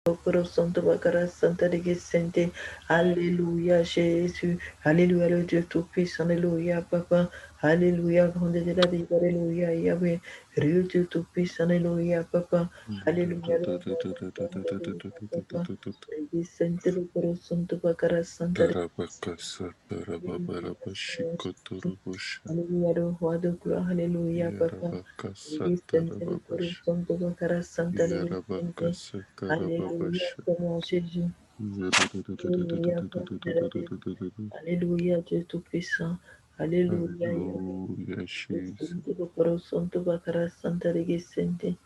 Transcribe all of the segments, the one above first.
Bokoro Santo Bakara Santa de Sente. Alléluia Jésus. Alléluia le Dieu Tout-Puissant. Alléluia Papa. Alléluia Grande de la vie. Alléluia Yahweh. Le Dieu Tout-Puissant. Alléluia Papa. Alléluia le roi de gloire. Alléluia Papa. De Sente Bokoro Santo Bakara Santa de Yarabakasa Tarababarabashiko Torobosha Alléluia le roi de gloire. Alléluia Papa. Yarabakasa De Sente Bokoro Tarababash Santo Bakara Santa de Sente. Yarabakasa Alléluia Tarababash Seigneur Jésus. Alléluia, Père de la vie. Alléluia, Dieu Tout-Puissant. Alléluia, Yahweh. Hallelujah Jesus Santo do coração do Bacara Santa Reguesente.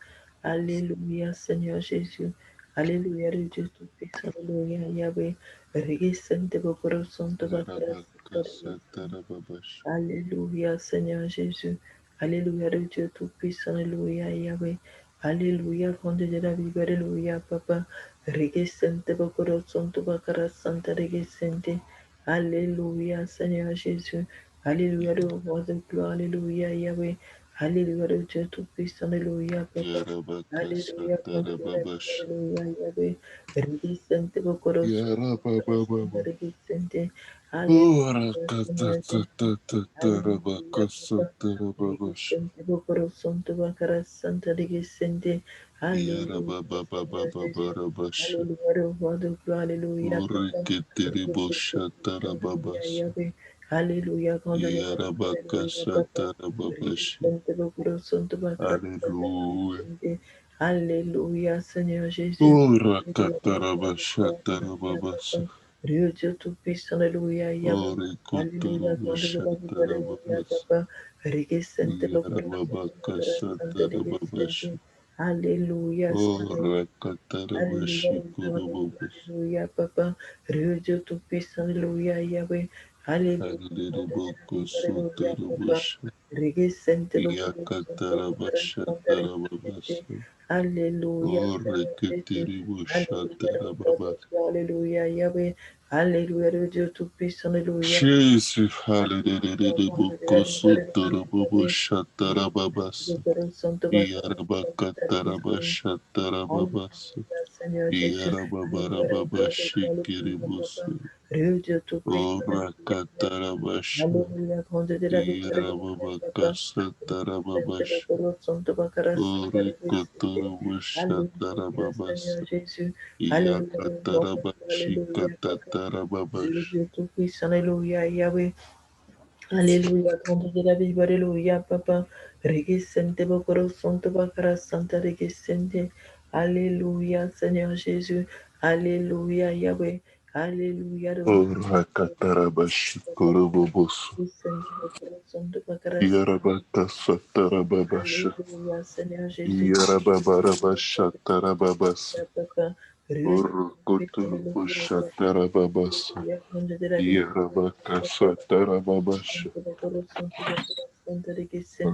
Alléluia, Seigneur Jésus. Alléluia, Dieu Tout-Puissant. Alléluia, Yahweh. Reguesente do coração do Bacara Santa Yarabakasa Reguesente. Tarababash Alléluia, Seigneur Jésus. Alléluia, le Dieu Tout-Puissant. Alléluia, Yahweh. Alléluia, Fond de la vie. Alléluia, Papa. Reguesente do coração do Bacara Santa Reguesente. Alléluia, Seigneur Jésus. Alléluia, le roi de gloire. Alléluia, Yahweh. Alléluia, le Dieu Tout-Puissant. Alléluia, Papa. Yarabakasa Alléluia, Fond de la vie. Tarababash Alléluia, Yahweh. Reguesente do coração do Bacara Santa Yarabababa Reguesente. Alléluia, Orakata Seigneur Jésus. Alléluia, Tarabakasa Papa. Tarababash Reguesente do coração do Bacara Santa Reguesente. Alléluia, Seigneur Jésus. Yarababababarabash Alléluia, roi de gloire. Alléluia, Papa. Uriketeribosha Alléluia, Tarababash Yahweh. Alléluia, grande de la vie. Alléluia, Yarabakasa Papa. Tarababashi Résistante au corazón de Bacra. Hallelujah Alléluia, Seigneur Jésus. Alléluia, Urakatarabasha Tarababas Papa. Dieu Tout-Puissant, Alléluia, Yahweh. Alléluia, grande de Urikotorobosha la vie. Alléluia, Tarababas Papa. Résistante au corazón de Bacra. Yarababakasa Santa Tarababash Résistante. Alléluia, Seigneur. Alléluia, Urakatarabashi Korobobos Alléluia, Papa. Dieu Tout-Puissant, Alléluia, Yahweh. Alléluia, Hallelujah Alléluia, Papa. Sotarabosha Regisente bokoro santo bakara Yakatarabasha santa Tarababas regisente. Alléluia, Seigneur Jésus. Uriketeribosha Alléluia, le roi de Tarababas gloire. Alléluia, Yahweh. Alléluia, le Dieu Tout-Puissant. Alléluia. Jesus, Alléluia, hallelujah, grande de la vie. Alléluia, Bokosotorobobos Yahweh. Regisente Shatarababas bokoro santo bakara santa regisente. Yarabakatarabasha Tarababas Alléluia, Seigneur Jésus. Alléluia, le roi de gloire. Alléluia, Yarababarababashi Papa. Le Dieu Tout-Puissant. Alléluia, Yahweh. Orakatarabashi Alléluia, grande de la vie. Alléluia, Papa. Sente Yarababakasatarababashi bakoro santo bakara santa regisente. Alléluia, Orikotoroboshatarababas Seigneur Jésus. Alléluia, le roi de gloire. Yakatarabashi Alléluia, Papa. Le Katatarababash Dieu Tout-Puissant. Alléluia, Yahweh. Alléluia, grande de la vie. Alléluia, Papa. Regisente bakoro santo bakara santa regisente. Alléluia, Seigneur Jésus. Alléluia, Yahweh. Alléluia, le roi de Orakatarabashi Korobobos Regisente bakoro santo bakara santa. Yarabakasatarababash Alléluia, Seigneur Jésus. Yarababarabashatarababas Alléluia, Papa. Dieu Alléluia, Papa. Orokotoboshatarababas Alléluia, grande de la vie. Papa. Yarabakasatarababash Santo Bacoro, Santo Bacoro, Santa de Vicente.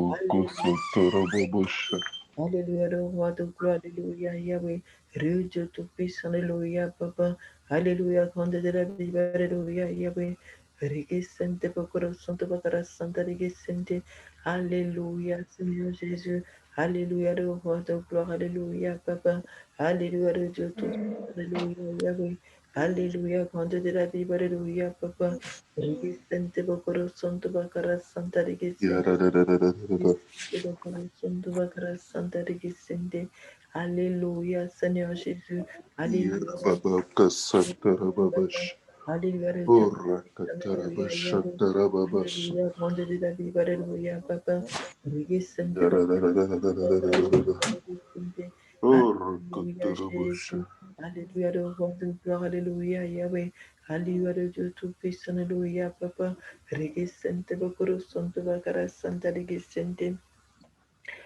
Alléluia, Hallelujah. Alléluia, le roi de gloire, Alléluia, Yahweh. Dieu Tout-Puissant, Alléluia, Papa. Alléluia, grande de la vie, Alléluia, Yahweh. Regisente Bacoro, Santo Bacoro, Santa de Vicente. Alléluia, Seigneur Jésus. Alléluia, le roi de gloire, Alléluia, Papa. Alléluia, le Dieu Tout-Puissant, Alléluia, Yahweh. Alléluia, grande de la vie, Alléluia, Papa. Regisente Bacoro, Santo Bacoro, Santa de Vicente. Alléluia, Seigneur Jésus. Alléluia, Yarabakasatarababash Alléluia, Dieu. Alléluia, Yahweh. Orakatarabasatarababas Alléluia, grande de la vie, Alléluia, Papa. Rigue Sainte, Yarabakasatarababash Alléluia, Orokotorobosha Jésus. Alléluia, le roi de gloire, Alléluia, Yahweh. Alléluia, le Dieu Tout-Puissant, Alléluia, Papa. Rigue Sainte, Bokoro, Santo, Bakara, Santa, Rigue Sainte.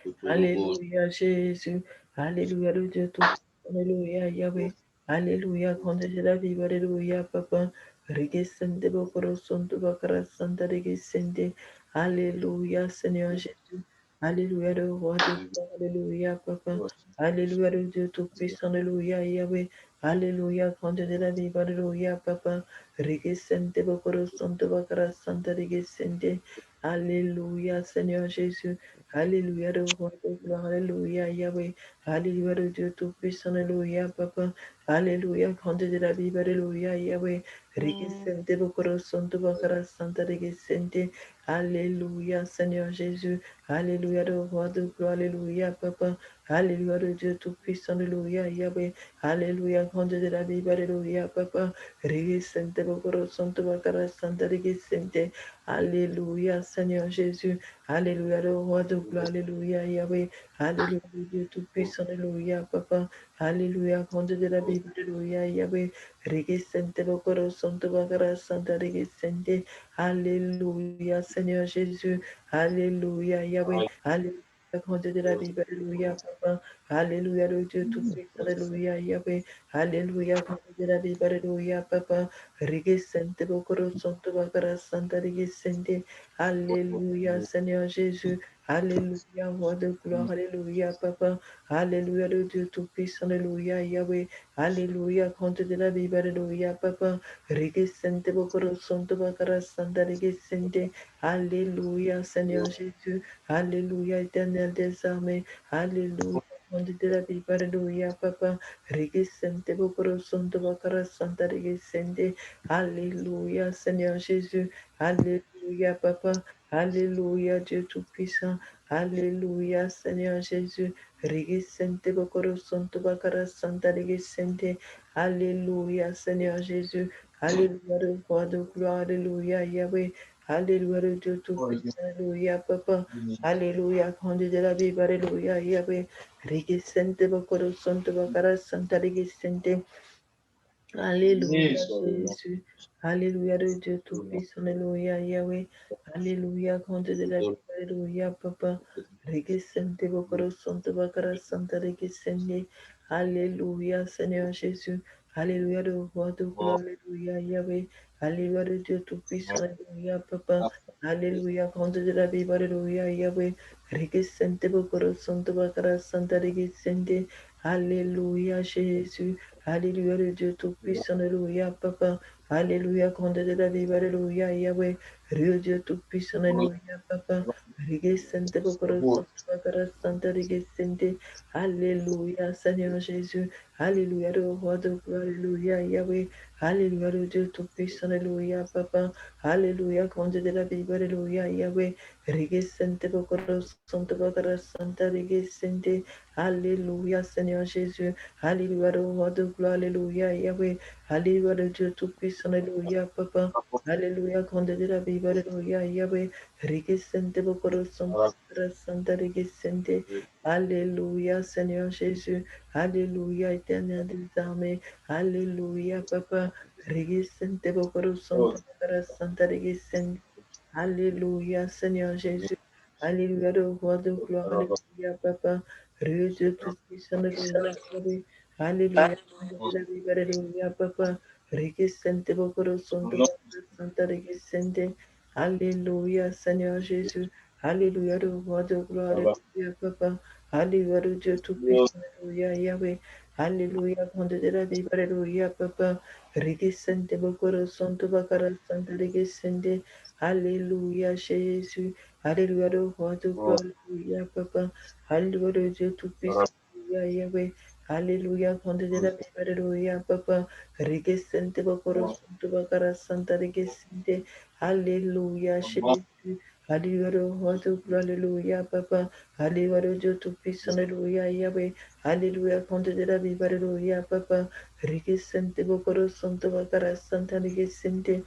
Kotorobos Alléluia, Jésus. Alléluia, le Dieu tout-puissant. Alléluia, Yahweh. Alléluia, grande est la vie. Alléluia, Papa. Regesente bokoro sonto bakara santa regesente. Alléluia, Seigneur Jésus. Alléluia, le roi de gloire. Alléluia, Papa. Alléluia, le Dieu tout-puissant. Alléluia, Yahweh. Alléluia, grande est la vie. Alléluia, Papa. Regesente bokoro sonto bakara santa regesente. Alléluia, Seigneur Jésus. Alléluia, le roi de gloire, Alléluia, Yahweh, Alléluia, le Dieu Tout-Puissant, Alléluia, Papa, Alléluia, grande de la Bible, Alléluia, Yahweh, Rigesente, Bokoro, Santo, Bakara, Santa, Rigesente, Alléluia, Seigneur Jésus, Alléluia, le roi de gloire, Alléluia, Papa, Alléluia, le Dieu Tout-Puissant, Alléluia, Yahweh, Alléluia, grande de la Bible, Alléluia, Papa, Rigesente, Bokoro, Santo, Bakara, Santa, Rigesente, Alléluia, Seigneur Jésus, Alléluia, le roi de gloire, Alléluia, Yahweh, Alléluia, le Dieu Tout-Puissant, Alléluia, Papa, Alléluia, grande de la Bible, Alléluia, Yahweh, Rigesente, Bokoro, Santo, Bakara, Santa, Rigesente, Alléluia, Seigneur Jésus, Alléluia, Yahweh, Alléluia, grande de la Bible, Alléluia, Papa, Alléluia, le Dieu Tout-Puissant, Alléluia, Yahweh, Alléluia, grande de la Bible, Alléluia, Papa, Rigesente, Bokoro, Santo, Bakara, Santa, Rigesente, Alléluia, Seigneur Jésus, Alléluia, roi de gloire, Alléluia, Papa, Alléluia, le Dieu Tout-Puissant, Alléluia, Yahweh, Alléluia, grande de la Bible, Alléluia, Papa, Rigesente, Bokoro, Santo, Bakara, Santa, Rigesente, Alléluia, Seigneur Jésus, Alléluia, éternel des armées, Alléluia, grande de la Bible, Alléluia, Papa, Rigesente, Bokoro, Santo, Bakara, Santa, Rigesente, Alléluia, Seigneur Jésus, Alléluia, Papa, Alléluia, Dieu Tout-Puissant, Alléluia, Seigneur Jésus, Rigesente, Bokoro, Santo, Bakara, Santa, Rigesente, Alléluia, Seigneur Jésus, Alléluia, le roi de gloire, Alléluia, Yahweh, Alléluia, le Dieu Tout-Puissant, Alléluia, Papa, Alléluia, grande de la Bible, Alléluia, Yahweh, Rigesente, Bokoro, Santo, Bakara, Santa, Rigesente, Alléluia, Jésus. Alléluia, le Dieu Tout-Puissant. Alléluia, Yahweh. Alléluia, grande de la vie. Alléluia, Papa. Regesente, Bokoro, Santo, Bakara, Santa, Regesende. Alléluia, Seigneur Jésus. Alléluia, le roi de gloire. Alléluia, Yahweh. Alléluia, le Dieu Tout-Puissant. Alléluia, Papa. Alléluia, grande de la Bible. Alléluia, Yahweh. Regesente, Bokoro, Santo, Bakara, Santa, Regesende. Alléluia, Jésus. Alléluia, le Dieu Tout-Puissant, Alléluia, Papa. Alléluia, grande de la vie, Alléluia, Yahweh. Le Dieu Tout-Puissant, Alléluia, Papa. Rige Sainte, Bokoro, Santo, Bakara, Santa, Rige Sainte. Alléluia, Seigneur Jésus. Alléluia, le roi de gloire, Alléluia, Yahweh. Alléluia, le Dieu Tout-Puissant, Alléluia, Papa. Alléluia, grande de la vie, Alléluia, Yahweh. Rige Sainte, Bokoro, Santo, Bakara, Santa, Rige Sainte. Alléluia, Seigneur Jésus. Alléluia, le roi de gloire, Alléluia, Yahweh. Alléluia, le Dieu Tout-Puissant, Alléluia, Papa. Alléluia, grande de la Bible, Alléluia, Yahweh. Rigesente, Bokoro, Santa, Rigesente. Alléluia, Seigneur Jésus. Alléluia, éternel des armées. Alléluia, Papa. Rigesente, Bokoro, Santa, Rigesente. Alléluia, Seigneur Jésus. Alléluia, le roi de gloire. Alléluia, Papa. Dieu Tout-Puissant, Alléluia, Yahweh. Alléluia, Alléluia, Papa. Requesente, Bokoro, Santo, Santa, Requesente. Alléluia, Seigneur Jésus. Alléluia, le roi de gloire. Alléluia, Papa. Alléluia, le Dieu Tout-Puissant. Alléluia, Yahweh. Alléluia, grande de la Bible. Alléluia, Papa. Requesente, Bokoro, Santo, Bakara, Santa, Requesente. Alléluia, Jésus. Alléluia, le roi de gloire. Alléluia, Papa. Alléluia, le Dieu Tout-Puissant. Alléluia, Yahweh. Alléluia, grande de la Bible. Alléluia, Papa. Regesente bakoro suntu bakara santa regesente. Alléluia, Jésus. Alléluia, le roi de gloire. Alléluia, Papa. Alléluia, le Dieu Tout-Puissant. Alléluia, Yahweh. Alléluia, grande de la Bible. Alléluia, Papa. Regesente bakoro suntu bakara santa regesente.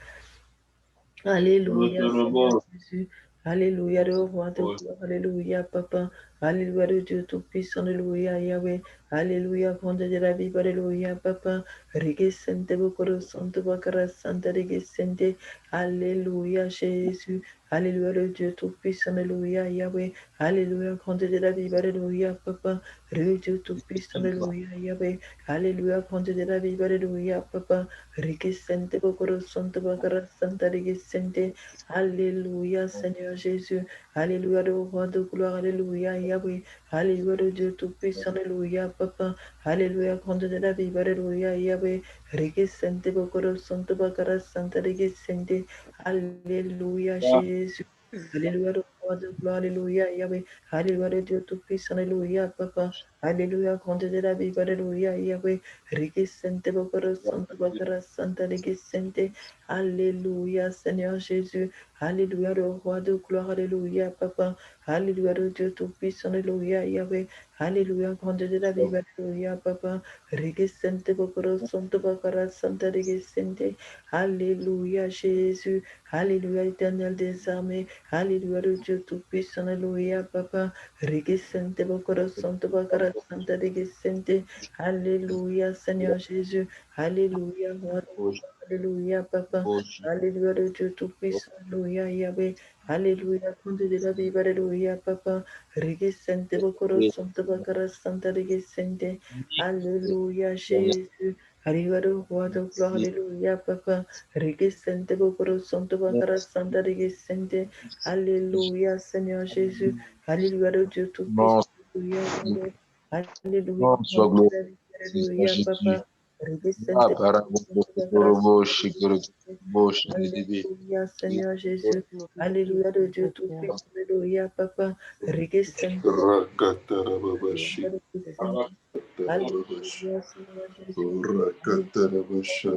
Alléluia, Seigneur Jésus. Alléluia, le roi de gloire. Alléluia, Papa. Alléluia, le Dieu Tout-Puissant. Alléluia, Yahweh. Alléluia, grande de la Bible. Alléluia, Papa. Regesente, Bokoro, Santo, Bakara, Santa, Regesente. Alléluia, Jésus. Alléluia, le Dieu Tout-Puissant. Alléluia, Yahweh. Alléluia, grande de la Bible. Alléluia, Papa. Le Dieu Tout-Puissant. Alléluia, Yahweh. Alléluia, grande de la Bible. Alléluia, Papa. Requesente Bokoro Santo Bakara Santa Requesente. Alléluia, Seigneur Jésus. Alléluia, le roi de gloire. Alléluia, Yahweh. Alléluia, le Dieu Tout-Puissant. Alléluia, Papa. Alléluia, grande de la Bible. Alléluia, Yahweh. Requesente Bokoro Santo Bakara Santa Requesente. Alléluia, Jésus. Alléluia, roi de gloire, alléluia, Yahweh. Alléluia, Dieu tout-puissant, alléluia, Papa. Alléluia, Comte de la vie, alléluia, Yahweh. Regisente, Bokoro, Santo, Bakara, Santa, Regisente. Alléluia, Seigneur Jésus. Alléluia, le roi de gloire, alléluia, Papa. Alléluia, le Dieu tout-puissant, alléluia, Yahweh. Alléluia, Comte de la vie, alléluia, Papa. Regisente, Bokoro, Santo, Bakara, Santa, Regisente. Alléluia, Jésus. Alléluia, éternel des armées. Alléluia, le Dieu tout-puissant, alléluia, Papa. Regisente, Bokoro, Santo, Bakara, Santa, Regisente. Alléluia, Seigneur Jésus. Alléluia, roi de gloire, alléluia, Papa. Alléluia, le Dieu tout-puissant, alléluia, Yahweh. Alléluia, Comte de la vie, alléluia, Papa. Regisente, Bokoro, Santo, Bakara, Santa, Regisente. Alléluia, Jésus. Alléluia, le roi de gloire, alléluia, Papa. Regisente, Bokoro, Santo, Bakara, Santa, Regisente. Alléluia, Seigneur Jésus. Alléluia, le Dieu tout-puissant, alléluia, Yahweh. Alléluia, Sois Comte de glorifié, la vie, Seigneur alléluia, Jésus. Papa. Regisente, Ah, Bokoro, Santo, Bakara, Santa, Regisente. Barabo, Alléluia, Seigneur Jésus. Alléluia, le Dieu tout-puissant, alléluia, Papa. Regisente, Rakatarababashi, Rakatarababashi, Alléluia, Seigneur Jésus. Rakatarabashi,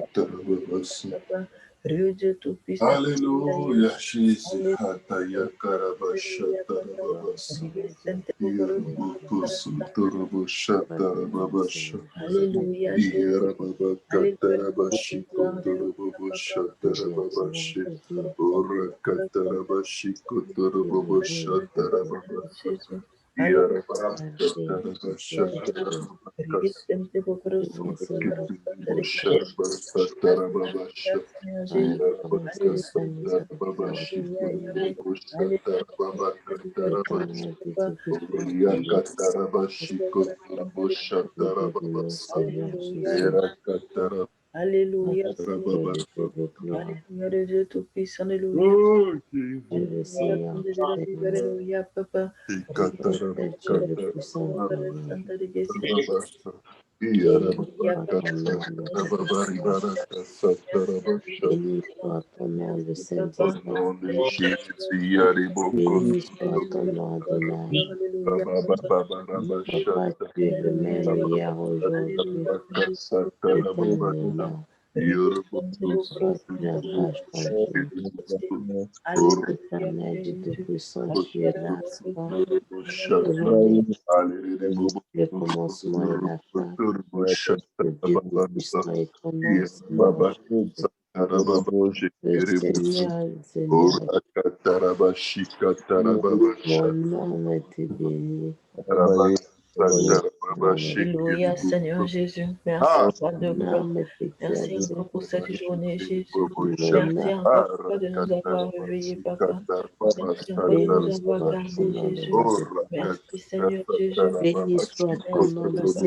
Papa, Dieu tout-puissant, Alléluia, Jésus, Alléluia, Hataya Karabasha Alléluia, Papa. Tarababasa, Regisente, Bokoro, Yerboko Sutarabasha Tarababasha, Alléluia, Jésus. Yerababa Alléluia, le roi de Katarabashi gloire, alléluia, Kotorababasha Papa. Tarababashi, Ora Katarabashi Kotorababasha Tarababasa, Jésus. Yerababa Alléluia. Katarabasha Tarababasa, Regisente, Bokoro, Santo, Bakara, Santa, Kitibusha Regisente. Basa Tarababasha, Alléluia, Seigneur Jésus. Yerababa Alléluia, Satarababashi Alléluia, Yahweh. Kotorababasha Alléluia, Tarababasa, Papa. Yakatarabashi Kotorababasha Tarababasa, Alléluia, Era Alléluia, Seigneur Katarababa. Jésus. Alléluia, le Dieu tout-puissant, Alléluia. Oh, Jesus. Alléluia, Comte de la vie, Alléluia, Papa. Santa de Gesserit. Alléluia, Papa. Papa. Au nom de Jésus, Yariboko Alléluia, Papa. Alléluia, Alléluia, Alléluia, Jésus. Alléluia, Seigneur Jésus. Merci, Roi de gloire. Merci encore pour cette journée, Jésus. Merci encore, Papa, de nous avoir réveillés, Papa. Merci encore de nous avoir gardés, Jésus. Merci, Seigneur Jésus. Merci, Papa.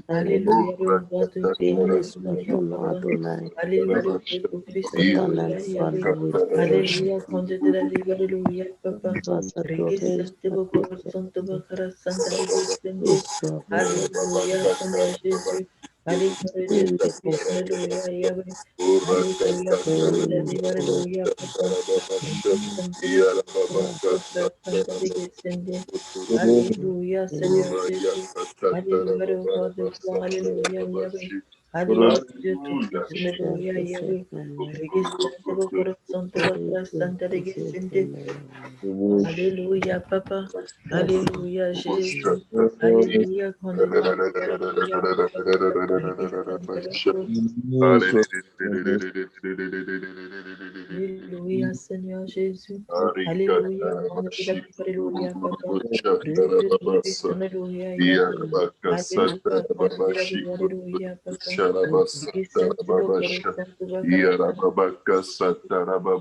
Alléluia, le roi de gloire. Alléluia, Papa. Alléluia, le Dieu tout-puissant. Alléluia, Yahweh. Alléluia, Comte de la vie. Alléluia, Papa. Regisante Bokoro Santo Bakara Santa Regisante. Alléluia, Seigneur Jésus. Alléluia, Dieu tout-puissant. Alléluia, Yahweh. Alléluia, Comte de la vie. Alléluia, Papa. Regisante Bokoro Bakara Santa Regisante. Alléluia, Seigneur Jésus. Alléluia, le roi de gloire. Alléluia, Yahweh. Alléluia, Dieu tout-puissant. Alléluia, Yahweh. Regisante Bokoro Santo Bakara Santa Regisante. Alléluia, Papa. Alléluia, Jésus. Alléluia, quand de la vie, alléluia, Papa. Alléluia, Seigneur Jésus. Alléluia, quand de la vie, alléluia, Papa. Dieu tout-puissant, alléluia, Yahweh. Alléluia, quand de la vie, alléluia, Papa. Et sainte Bokoro, sainte Bakara,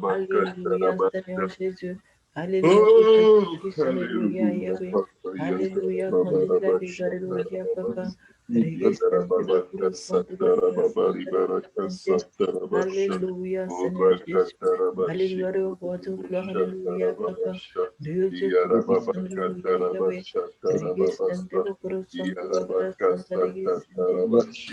Alléluia, Seigneur Jésus. Alléluia, Oh, Jésus, Alléluia, hallelujah. Yahweh. Papa, Alléluia, Conde de la vie, Alléluia, Papa. Regesente bakuru santo bakara santa regesente. Alléluia, Seigneur Jésus. Alléluia, le roi de gloire, alléluia, papa. Dieu Dieu tout-puissant, alléluia, Yahweh. Regesente bakuru santo bakara santa regesente.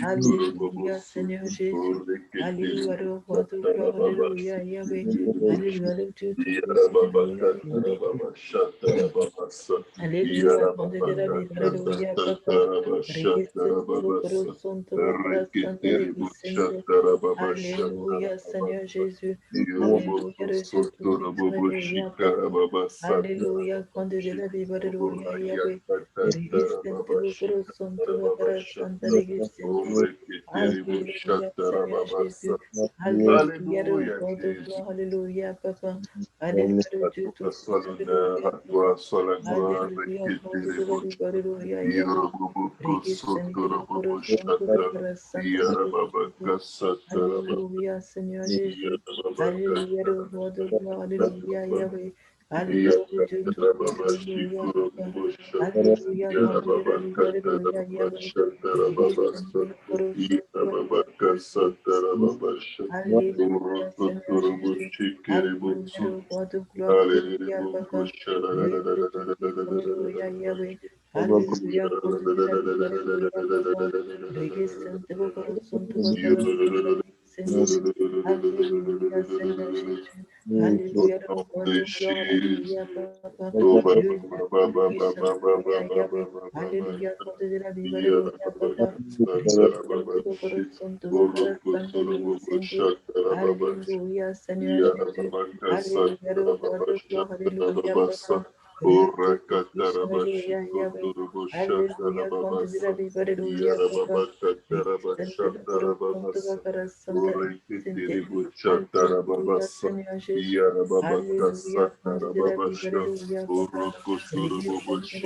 Alléluia, Seigneur Jésus. Alléluia, le roi de gloire, alléluia, Yahweh. Alléluia, le Dieu tout-puissant, alléluia, Yahweh. Alléluia, Conde de la vie, alléluia, papa. Regesente bakuru santo bakara santa regesente. Alléluia, Seigneur Jésus. Alléluia, le Dieu tout-puissant. Alléluia, Papa. Alléluia, Conde de la Bible. Alléluia, Yahweh. Regisente, Bokoro, Santo, Bakara, Santa, Regisente. Alléluia, Seigneur Jésus. Alléluia, le Alléluia, roi de Jésus. gloire. Alléluia, Papa. Alléluia, le À Dieu toi soit tout-puissant. l'honneur, Alléluia, à Papa. toi soit la gloire, Alléluia, Conde de la Reketerebo, Bible. Alléluia, Yahweh. Yoroboko Regisente, Bokoro, Sotorobo Santo, Shata, Bakara, Santa, Regisente. Yarababaka Satarababa, Alléluia, Seigneur Jésus. Yarababaka Alléluia, le roi de gloire. Alléluia, Satarababa, Yahweh. Alléluia, le Dieu tout-puissant. Yakatarababa Alléluia, Papa. Shikurobo Shata, Alléluia, quand de la vie, Yarababaka Alléluia, Tarababa Yahweh. Shatarababa, Registre le corazón, Yarababaka Satarababa Shata, Alléluia, Seigneur Urototorobo Jésus. Shikirebo Alléluia, le Sut, roi de gloire. Alléluia, Hallelujah, Papa. Dieu tout-puissant. Alléluia, Yahweh. Alléluia, quand de la vie, Alléluia, Papa. Registre le corazón, Alléluia, Seigneur Jésus. Alléluia, le roi de gloire. Alléluia, Papa. Dieu tout-puissant. Alléluia, Yahweh. Alléluia, quand de la vie, Alléluia, Papa. Registre le corazón, Alléluia, Seigneur Jésus. Alléluia, le roi de gloire. Alléluia, Papa. Dieu tout-puissant. Alléluia, Yahweh. Alléluia, quand de la vie, Alléluia, Papa. Registre le corazón, Alléluia, Seigneur Jésus. Alléluia, quand de la vie, Alléluia, Papa. Registre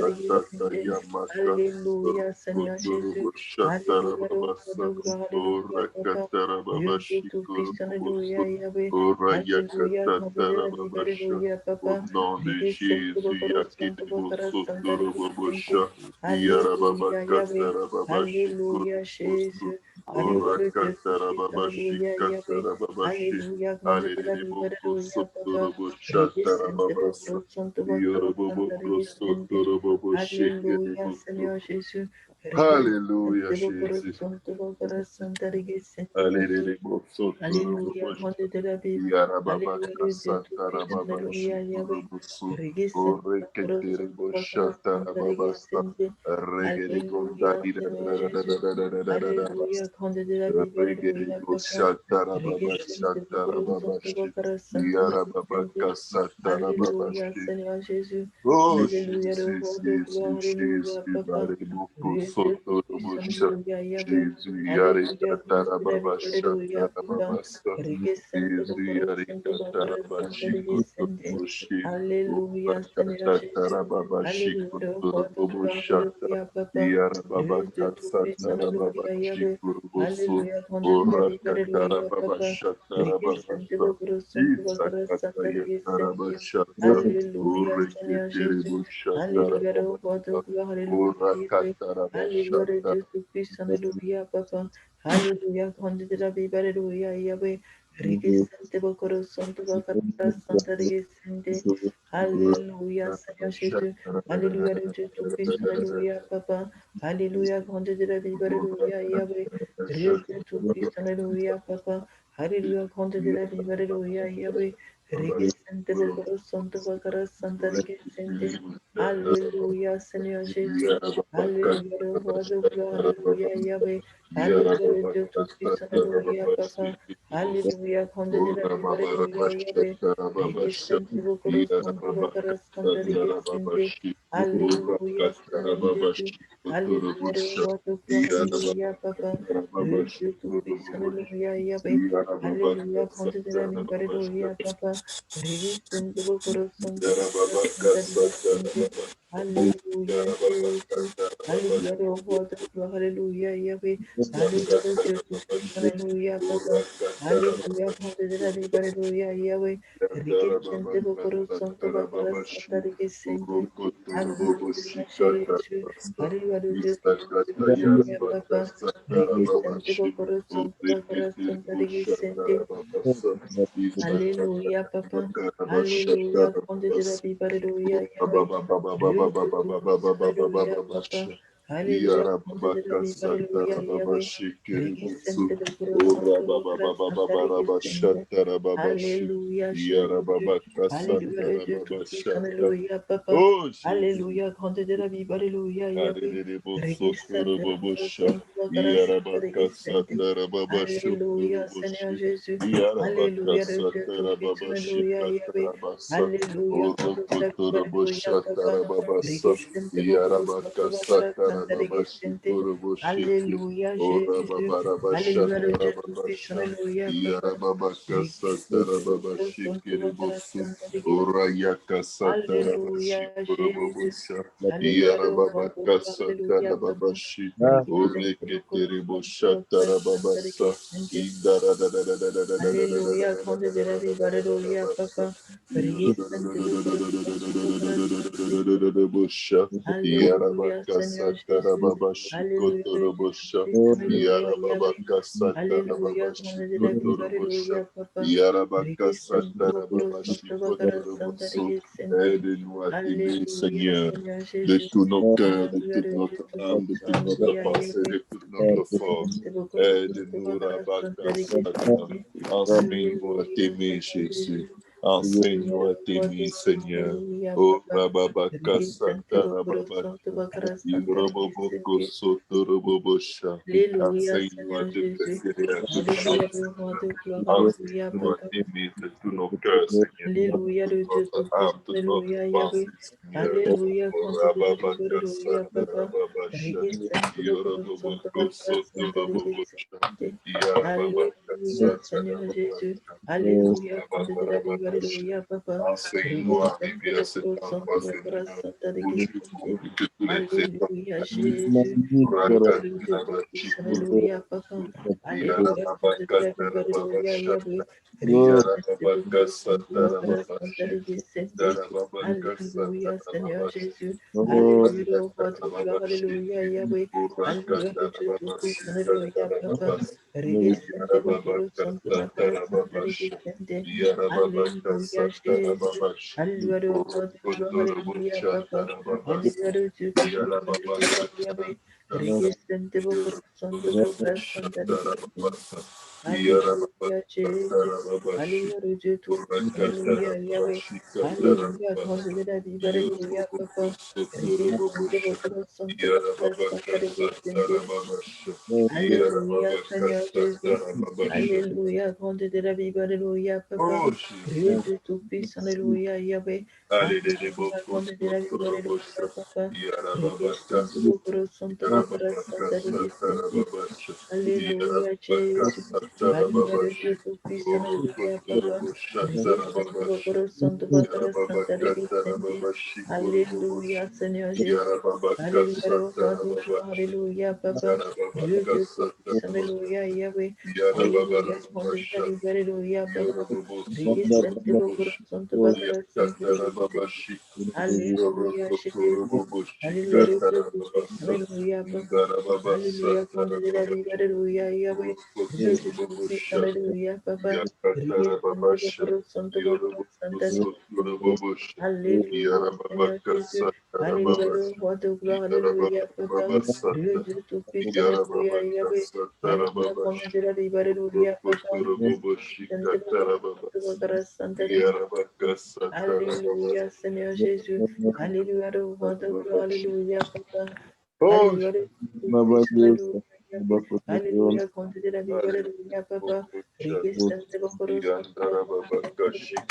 le corazón, Alléluia, Seigneur Jésus. Alléluia, le roi de gloire. Alléluia, Papa. Dieu tout-puissant. Alléluia, Yahweh. Alléluia, quand de la vie, Alléluia, Au Papa. nom de Registre le Jésus, corazón, Yakitibo Alléluia, Sotorobosha, Yahweh. Yarababakatarababa Alléluia, Jésus. Alléluia, le Dieu tout-puissant. Urakatarababashi Alléluia, Yahweh. Katarababashi, Alléluia, quand de la vie, Aleleboko Alléluia, Papa. Sotorobosha Registre le Tarababasa, corazón, Yoroboboko Sotoroboboshi Alléluia, Kiribosu. Seigneur Jésus. Hallelujah, Registre le Jesus. corazón, Aleleboko Alléluia, Sotoroboboshi. grande de la Bible. Alléluia, Yarababaka le Dieu tout-puissant. Satarababashi Alléluia, Yahweh. Kurubusu. Registre le corazón, Ureketeribosha Tarababasa. Regedi Alléluia, Gondari Seigneur Jésus. Alléluia, grande de la Bible. Regedi Alléluia, Papa. Shatarababasha Registre le corazón, Tarababashi. Santa Yarababaka Alléluia, Satarababashi. Seigneur Jésus. Oh Alléluia, le Jesus, roi de gloire. Jesus, Alléluia, Jesus, Papa. Aribuku Dieu tout-puissant. Sotorobosha. Alléluia, Yahweh. Jesus, Alléluia, grande de la Bible. Yarikatarababasha Alléluia, Papa. Tarababasa. Registre le Jesus, corazón, Santa Yarikatarabashi Kotoroboshi. Alléluia, Seigneur Jésus. Rakatarababashi Alléluia, le roi de gloire. Kotoroboshata. Alléluia, Papa. Dieu tout-puissant. Alléluia, Yarababakasatarababashi Yahweh. Kurubosu. Alléluia, grande de la Bible. Alléluia, Papa. Registre Orakatarababashi le corazón, Isakata yatarabashata, Alléluia, Seigneur Jésus. Alléluia, le roi de ureketerebushatarababasa, gloire. Alléluia, Alléluia, le urakatarabashata. Dieu tout-puissant. Alléluia, Papa. Alléluia, grande de la Bible. Alléluia, Yahweh. Registre le corazón, Santa Registre. Alléluia, Seigneur Jésus. Alléluia, le Dieu tout-puissant. Alléluia, Papa. Alléluia, grande de la Bible. Alléluia, Yahweh. Dieu tout-puissant. Alléluia, Papa. Alléluia, grande de la Bible. Alléluia, Yahweh. Registre le corazón, Santa Registre. Alléluia, Seigneur Jésus. Alléluia, le roi de gloire. Alléluia, Yahweh. Alléluia, le Dieu tout-puissant. Alléluia, Papa. Alléluia, grande de la Bible. Alléluia, Yahweh. Registre le corazón, Santa Registre. Alléluia, Seigneur Jésus. Alléluia, le roi de gloire. Alléluia, Papa. Le Dieu tout-puissant. Alléluia, Yahweh. Alléluia, grande de la Bible. Alléluia, Papa. Registre le corazón, Santa Registre. Alléluia, Jésus. Alléluia, le roi de gloire. Alléluia, Yahweh. Alléluia, le Dieu tout-puissant. Alléluia, Papa. Alléluia, grande de la vie. Alléluia, Yahweh. Riquezente, Bokoro, Santo, Bakara, Santa, Riquezente. Alléluia, Jésus. Alléluia, le Dieu tout-puissant. Alléluia, Papa. Riquezente, Bokoro, Santo, Bakara, Santa, Riquezente. Alléluia, Papa. Alléluia, grande de la vie. Alléluia, Yahweh. Dieu de tout puissant, alléluia, Papa. Alléluia, grande de la vie, alléluia, Yahweh. Regisente de puro santo, bakara santa, regisente. Alléluia, Jésus. Alléluia, le Dieu tout-puissant, alléluia, Papa. Oh Jésus. Alléluia, grande de la vie, alléluia, Yahweh. Alléluia, Regisente de puro santo, bakara santa, regisente. Alléluia, Seigneur Jésus. Alléluia, le Dieu tout-puissant, alléluia, Yahweh. Alléluia, grande de la vie, alléluia, Papa. Regesente bokoro santo bakara santa regesente. Alléluia, Jésus. Alléluia, le Dieu tout-puissant. Alléluia, Papa. Regesente bokoro santo bakara santa regesente. Alléluia, Jésus. Alléluia, le roi de gloire. Alléluia, Papa. Regesente bokoro santo bakara santa regesente. Alléluia, grande de la vie. Alléluia, Papa. Regesente bokoro santo bakara santa regesente. Alléluia, Seigneur Jésus. Alléluia, le Dieu tout-puissant. Alléluia, Yahweh. Alléluia, grande de la vie. Alléluia, Papa. Regisente bokoro santo bakara santa regisente. Aide-nous à t'aimer, Alléluia, Seigneur, Seigneur de Jésus. tout nos cœurs, de Alléluia, toute le Dieu notre âme, de tout-puissant. toute notre Alléluia, pensée, Yahweh. de toute notre force. Regisente bokoro santo Aide-nous, bakara santa Rabakasata. regisente. Enseigne-nous à Alléluia, t'aimer, Seigneur Jésus. Jésus. Enseigne-nous Alléluia, à le roi t'aimer, de gloire. Seigneur. Alléluia, Oh, Papa. Regisente Rababakasata, bokoro Rababasha. santo bakara santa Yoroboboko regisente. soto robobosha. Alléluia, Enseigne-nous à Seigneur te Jésus. préférer, à te Alléluia, le connaître, roi de Seigneur. gloire. Alléluia, Enseigne-nous à Papa. t'aimer de tous nos cœurs, Seigneur. Alléluia, Toute le Dieu notre âme, tout-puissant. toute notre Alléluia, Yahweh. pensée, Seigneur. Alléluia, Oh, quand de la vie. Alléluia, Rababakasata, Papa. Rababasha. Regisente bokoro santo Yoroboboko bakara soto santa robobosha. regisente. Alléluia, Yarababakasata, Seigneur Jésus. Rababasha. Oh, Alléluia, quand de la vie. Rababasha. Alléluia, Papa. Enseigne-nous à Regisente vivre à cet bokoro santo endroit, bakara Seigneur, santa où tu regisente. conduis que tous les efforts Alléluia, Jésus. Alléluia, le Dieu tout-puissant. Alléluia, Papa. Alléluia, quand de la vie. Alléluia, Yahweh. Regisente bokoro santo bakara santa regisente. Alléluia, Seigneur Jésus. Alléluia, le roi de gloire. Alléluia, Yahweh. Alléluia, le Dieu tout-puissant. Alléluia, Papa. Regisente bokoro santo bakara santa regisente. Alléluia, Jésus. Alléluia, le roi de gloire. Alléluia, Papa. Alléluia, le Dieu tout-puissant. Alléluia, Yahweh. Regisente bokoro santo bakara santa regisente. Alléluia, Jésus. Alléluia, le Dieu tout-puissant. Alléluia, Yahweh. Alléluia, grande de la vie. Alléluia, Papa. Regisente bokoro santo bakara santa regisente. Alléluia, Seigneur Jésus. Alléluia, grande de la Bible, Alléluia, Papa. Oh, Jésus. Dieu de tout-puissant, Alléluia, Yahweh. Alléluia, Alléluia, grande de la Bible, Alléluia, Papa. Requesente Yarababakasa. bokoro santo bakara santa requesente. Yarababakasa. Alléluia, Jésus. Alléluia, le Dieu tout-puissant, Alléluia, Papa. Requesente bokoro santo bakara santa requesente. Alléluia, Seigneur Jésus. Alléluia, le roi de gloire, Alléluia, Papa. Dieu de tout-puissant, Alléluia, Yahweh. Alléluia, grande de la Bible, Alléluia, Papa. Requesente bokoro santo bakara santa requesente. Alléluia, Jésus. Alléluia, le Dieu tout-puissant, Alléluia, Papa. Alléluia, grande de la vie, Alléluia, Yahweh. Dieu de tout-puissant, Alléluia, Papa. Requesente bokoro santo bakara santa requesente. Alléluia, Seigneur Jésus. Alléluia, le roi de gloire, Alléluia, Papa. Dieu de tout-puissant, Alléluia, Yahweh. Alléluia, grande de la vie, Alléluia, Papa. Requesente bokoro santo bakara santa requesente. Alléluia, Seigneur Jésus. Alléluia, le roi de gloire. Alléluia, Papa. Oh, Alléluia, le Tout-Puissant. Alléluia, Yahweh. Alléluia, compte de la vie. Alléluia, Papa. Requesante bokoro santo bakara santa requesente.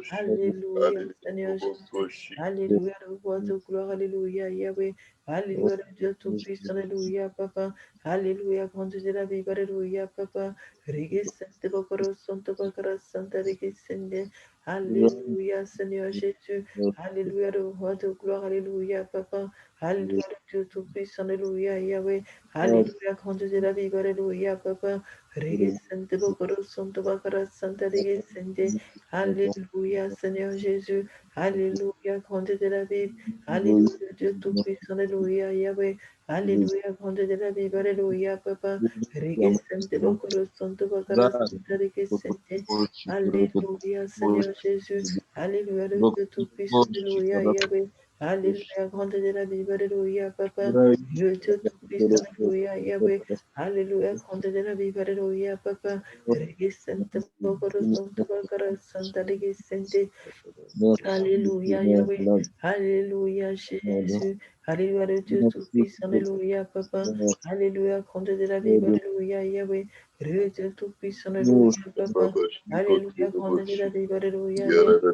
Alléluia, Seigneur Jésus. Alléluia, le roi de gloire. Alléluia, Yahweh. Alléluia, le Dieu Tout-Puissant. Alléluia, Papa. Alléluia, compte de la vie. Alléluia, Papa. Requesante bokoro santo bakara santa requesente. Alléluia, Seigneur Jésus. Alléluia, le roi de gloire. Alléluia, Papa. Alléluia, le Dieu Tout-Puissant. Alléluia, Yahweh. Alléluia, grande de la vie. Alléluia, Papa. Regesente bokoro santo bakara santa regesente. Alléluia, Seigneur Jésus. Alléluia, grande de la vie. Alléluia, le Dieu Tout-Puissant. Alléluia, Yahweh. Alléluia, grande de la vie. Alléluia, Papa. Regesente bokoro santo bakara santa regesente. Alléluia, Seigneur Jésus. Alléluia, le Dieu Tout-Puissant. Alléluia, Yahweh. Alléluia, grande de la vie. Alléluia, Papa. Le Dieu Tout-Puissant. Alléluia, Yahweh. Alléluia, grande de la vie. Alléluia, Papa. Regesente bokoro santo bakara santa regesente. Alléluia, Yahweh. Alléluia, Jésus. Alléluia, le Dieu Tout-Puissant. Alléluia, Papa. Alléluia, grande de la vie. Alléluia, Yahweh. Le Dieu Tout-Puissant. Alléluia, Papa. Alléluia, grande de la vie. Alléluia, Yahweh.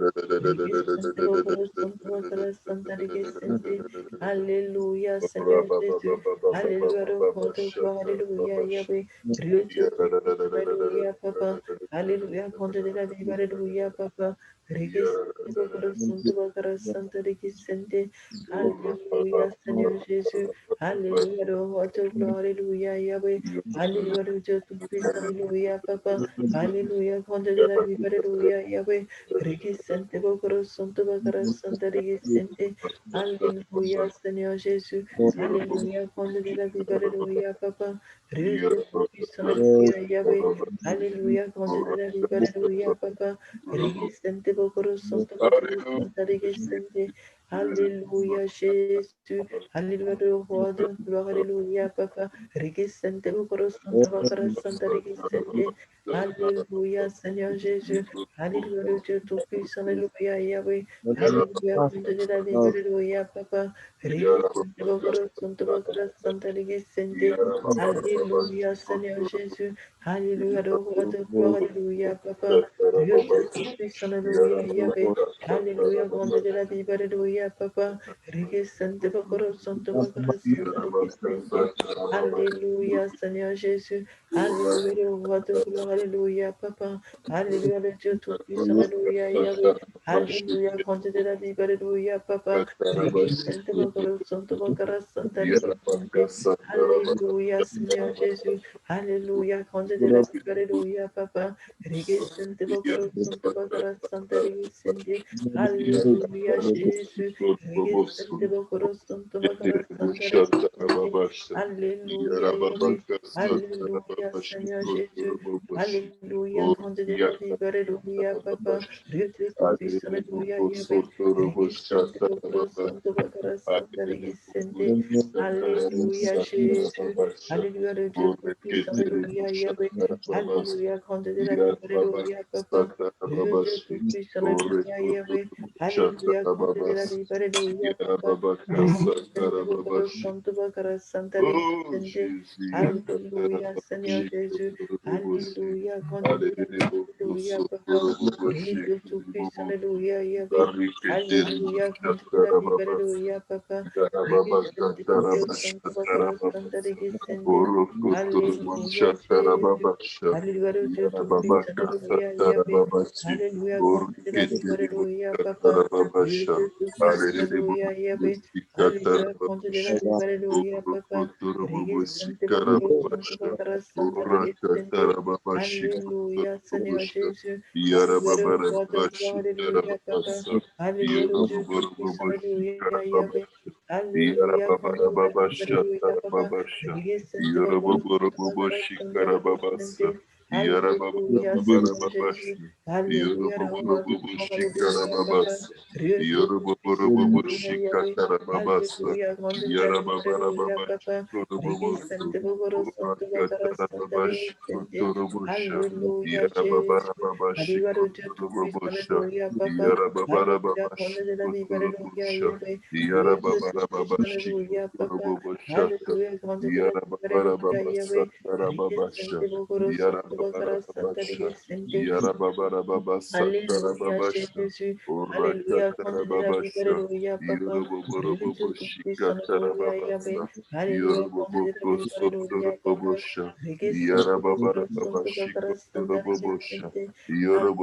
Regesente bokoro santo bakara santa regesente. Alléluia, Seigneur Jésus. Alléluia, le roi de gloire. Alléluia, Yahweh. Le Dieu Tout-Puissant. Alléluia, Papa. Alléluia, grande de la vie. Alléluia, Papa. Regesente bokoro santo bakara santa regesente. Alléluia, Seigneur Jésus. Alléluia, le roi de gloire. Alléluia, Yahweh. Alléluia, le Dieu Tout-Puissant. Alléluia, Papa. Alléluia, grande de la vie. Alléluia, Yahweh. Regesente bokoro santo bakara santa regesente. Alléluia, Seigneur Jésus. Alléluia, grande de la vie. Alléluia, Papa. Le Dieu Tout-Puissant. Alléluia, Yahweh. Alléluia, grande de la vie. Alléluia, Papa. Regesente bokoro santo bakara santa regesente. Alléluia, Jésus. Alléluia, le roi de gloire. Alléluia, Papa. Regesente bokoro santo bakara santa regesente. Alléluia, Seigneur Jésus. Alléluia, le Dieu Tout-Puissant. Alléluia, Yahweh. Alléluia, grande de la vie. Alléluia, Papa. Regesente bokoro santo bakara santa regesente. Alléluia, Seigneur Jésus. Alléluia, le roi de gloire. Alléluia, Papa. Dieu Tout-Puissant, Alléluia, Yahweh. Alléluia, grande de la vie, Alléluia, Papa. Regesente bokoro santo bakara santa regesente. Alléluia, Seigneur Jésus. Alléluia, le roi de gloire. Alléluia, Papa. Alléluia, le Dieu Tout-Puissant. Alléluia, Yahweh. Alléluia, grande de la vie, Alléluia, Papa. Regesente bokoro santo bakara santa regesente. Alléluia, Seigneur Jésus. Alléluia, grande de la vie, Alléluia, Papa. Regesente bokoro santo bakara santa regesente. Alléluia, Jésus. Regesente bokoro santo bakara santa regesente. Alléluia, Yahweh. Alléluia, Seigneur Jésus. Alléluia, grande de la vie, Alléluia, Papa. Dieu Tout-Puissant, Alléluia, Yahweh. Regesente bokoro santo bakara santa regesente. Alléluia, Jésus. Alléluia, le Dieu Tout-Puissant. Alléluia, Yahweh. Alléluia, grande de la vie. Alléluia, Papa. Le Dieu Tout-Puissant. Alléluia, Yahweh. Alléluia, grande de la vie. Alléluia, Papa. Regisente bokoro santo bakara santa Oh, regisente. Jésus. Alléluia, Seigneur Jésus. Alléluia, grande de la vie. Alléluia, Papa. Le Dieu Tout-Puissant. Alléluia, Yahweh. Alléluia, grande de la vie. Alléluia, Papa. Regisente bokoro santo bakara santa regisente. Alléluia, Jésus. Alléluia, le Dieu Tout-Puissant. Alléluia, Yahweh. Alléluia, grande de la vie. Alléluia, Papa. Le Dieu Tout-Puissant. Alléluia, Yahweh. Alléluia, grande de la vie. Alléluia, Papa. Regisente bokoro santo bakara santa regisente. Alléluia, Seigneur Jésus. Alléluia, le roi de gloire. Alléluia, Papa. Alléluia, le Dieu Tout-Puissant. Alléluia, Yahweh. Alléluia, grande de la vie. Alléluia, Papa. Regisente bokoro santo bakara santa regisente. Alléluia, Seigneur Jésus. Alléluia, le roi de gloire. Alléluia, Papa. Dieu Tout-Puissant. Alléluia, Yahweh. Alléluia, grande de la vie. Alléluia, Papa. Regisente bokoro santo bakara santa regisente. Alléluia, Jésus. Alléluia, le Dieu Tout-Puissant. Alléluia, Papa. Alléluia, grande de la vie. Alléluia, Yahweh. Le Dieu Tout-Puissant. Alléluia, Papa. Alléluia, grande de la vie. Alléluia, Yahweh. Regisente bokoro santo Bakara Santa Basha. Sente. Yarababa Alléluia, Satarabasha. Jésus. Alléluia, quand de la vie, Orakatarababasha. Alléluia, Papa. Yorobobo Réjouis tout puissant, Alléluia, Shikatarababasa. Yahweh. Alléluia, quand de la Yorobobo vie, Alléluia, Papa. Sotorobosha. Régis Santa Bakara Yarababa Santa Bakara Santa Shikotorobosha. Sente.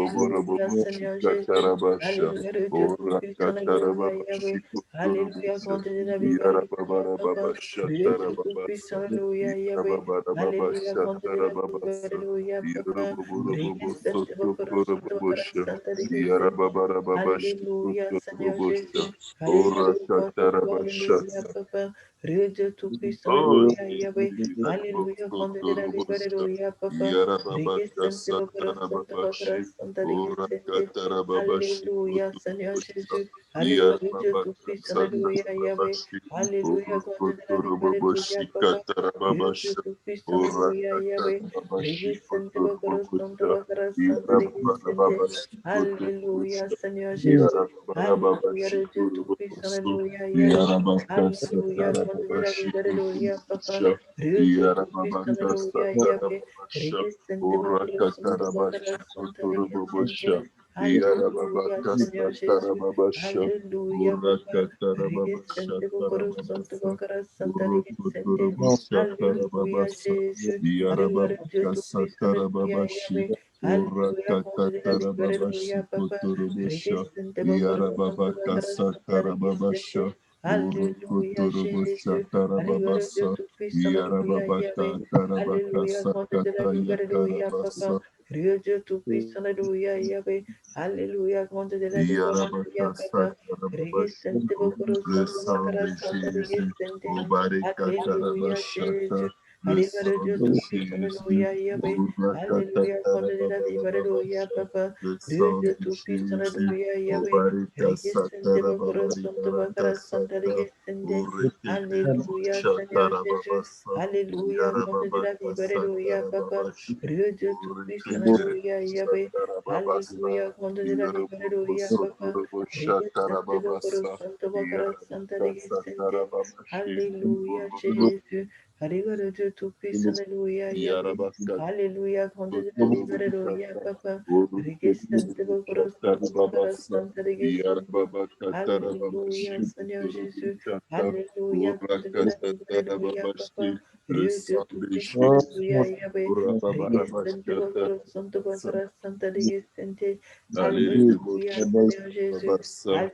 Alléluia, Yorobobo Seigneur Jésus. Shikatarabasha. Alléluia, le Dieu tout puissant, Alléluia, Orakatarababa Yahweh. Alléluia, Shikotorobosha. quand de la vie, Alléluia, Papa. Yarababasha Le Dieu tout Tarababasa. puissant, Alléluia, Yahweh. Alléluia, Yarababasha quand de la vie, Tarababasa. Alléluia, Papa. Yorobobo Régis Santa Bakara Santa Bakara Sotorobosha. Santa Sente. Yarabababa Alléluia, Seigneur Shikotorobosha. Jésus. Alléluia, roi de gloire, alléluia, Orakatarabasha. Papa. Dieu Dieu tout-puissant, Oh, alléluia, Yahweh. Jesus, Alléluia, grande de la vie, Sotorobosha. alléluia, Papa. Régis Yarababasha Sainte Bokara, Santa Bokara, Satarababashi. Santa Sente. Orakatarababashi Alléluia, Seigneur Kotorobosha. Jésus. Alléluia, Dieu Yarababasha tout-puissant, alléluia, Yahweh. Satarababashi. Alléluia, grande de la vie, Orokotorobabashi alléluia, Papa. Dieu Dieu Katarababasha. tout-puissant, alléluia, Yahweh. Orakatarababashi Régis Sainte Bokara, Santa Kotorobosha. Bokara, Santa Sente. Yarabababashi Alléluia, Kotorobosha. Seigneur Jésus. Alléluia, Yarabababashi le Dieu tout-puissant, Korobosu. alléluia, Yahweh. Yarabaka Alléluia, grande de la Satarababashi vie, alléluia, Papa. Kotorobosha. Dieu Dieu tout-puissant, Yarababaka alléluia, Yahweh. Satarababasha. Régis Sainte Bokara, Santa Bokara, Orakatarabashi Santa Kotorobosha. Sente. Alléluia, Yarababaka Seigneur Jésus. Satarababasha. Alléluia, Papa. Régis Orakatarababasha Sainte Bokara, Santa Tarababasa. Bokara, Santa Sente. Orokotorobosha Alléluia, Tarababasa. Jésus. Alléluia, le Dieu Yarababaka tout-puissant, alléluia, Satarababashi. Yahweh. Alléluia, grande de la vie, Orakatarababashi alléluia, Papa. Kotorobosha. Régis Sainte Bokara, Santa Yarababaka Bokara, Santa Satarababasha. Sente. Alléluia, Orokotorobosha Jésus. Alléluia, le Tarababasa. Dieu tout-puissant, alléluia, Yarababaka Yahweh. Tarabaka Alléluia, grande de la Sakata vie, alléluia, Yakarabasa. Papa. Dieu tout-puissant, alléluia, Yahweh. Alléluia, grande de la vie, Yarabaka alléluia, Papa. Régis Sakarababashi. Sainte Bokara, Le Santa sang Bokara, de Santa Jésus. Sente. Obareka Alléluia, Tarabashata. Jésus. Le Alléluia, le sang Dieu de tout-puissant, Jésus. alléluia, Yahweh. Obakata Alléluia, grande de la vie, alléluia, Tarabababasha. Papa. Le Dieu sang Dieu de tout-puissant, Jésus. alléluia, Yahweh. Obareka Régis Sainte Bokara, Santa Satarababarika Bokara, Santa Sata. Sente. Orekete Alléluia, Seigneur Jésus. Shatarababasa. Alléluia, grande de la Yarababaka vie, alléluia, Papa. Satarababashi. Dieu Dieu tout-puissant, Orekete alléluia, Yahweh. Shatarababasa. Alléluia, grande de la vie, Yorobobo alléluia, Papa. Sotorobo Régis Sainte Bokara, Shatarababasa. Santa Bokara, Santa Yarabaka Sente. Satarababashi. Alléluia, Jésus. Alléluia, le Dieu tout-puissant, alléluia, Yahweh. Yarabaka Alléluia, grande de la vie, Sotorobo alléluia, Shata. Papa. Régis Sainte Orokotorobo Bokara, Santa Bokara, Shatarababasa. Santa Sente. Yarababaka Tarababashi. Alléluia, Seigneur Kotorobo Jésus. Shata. Alléluia, grande de la Orakata vie, alléluia, Tarababashi. Papa. Le Dieu, Dieu sang de tout-puissant, alléluia, Jésus. Yahweh. Régis Sainte Orababarabashata. Bokara, Santa Bokara, Santa Sente. Alléluia. Alléluia, Seigneur Jésus. Babassa.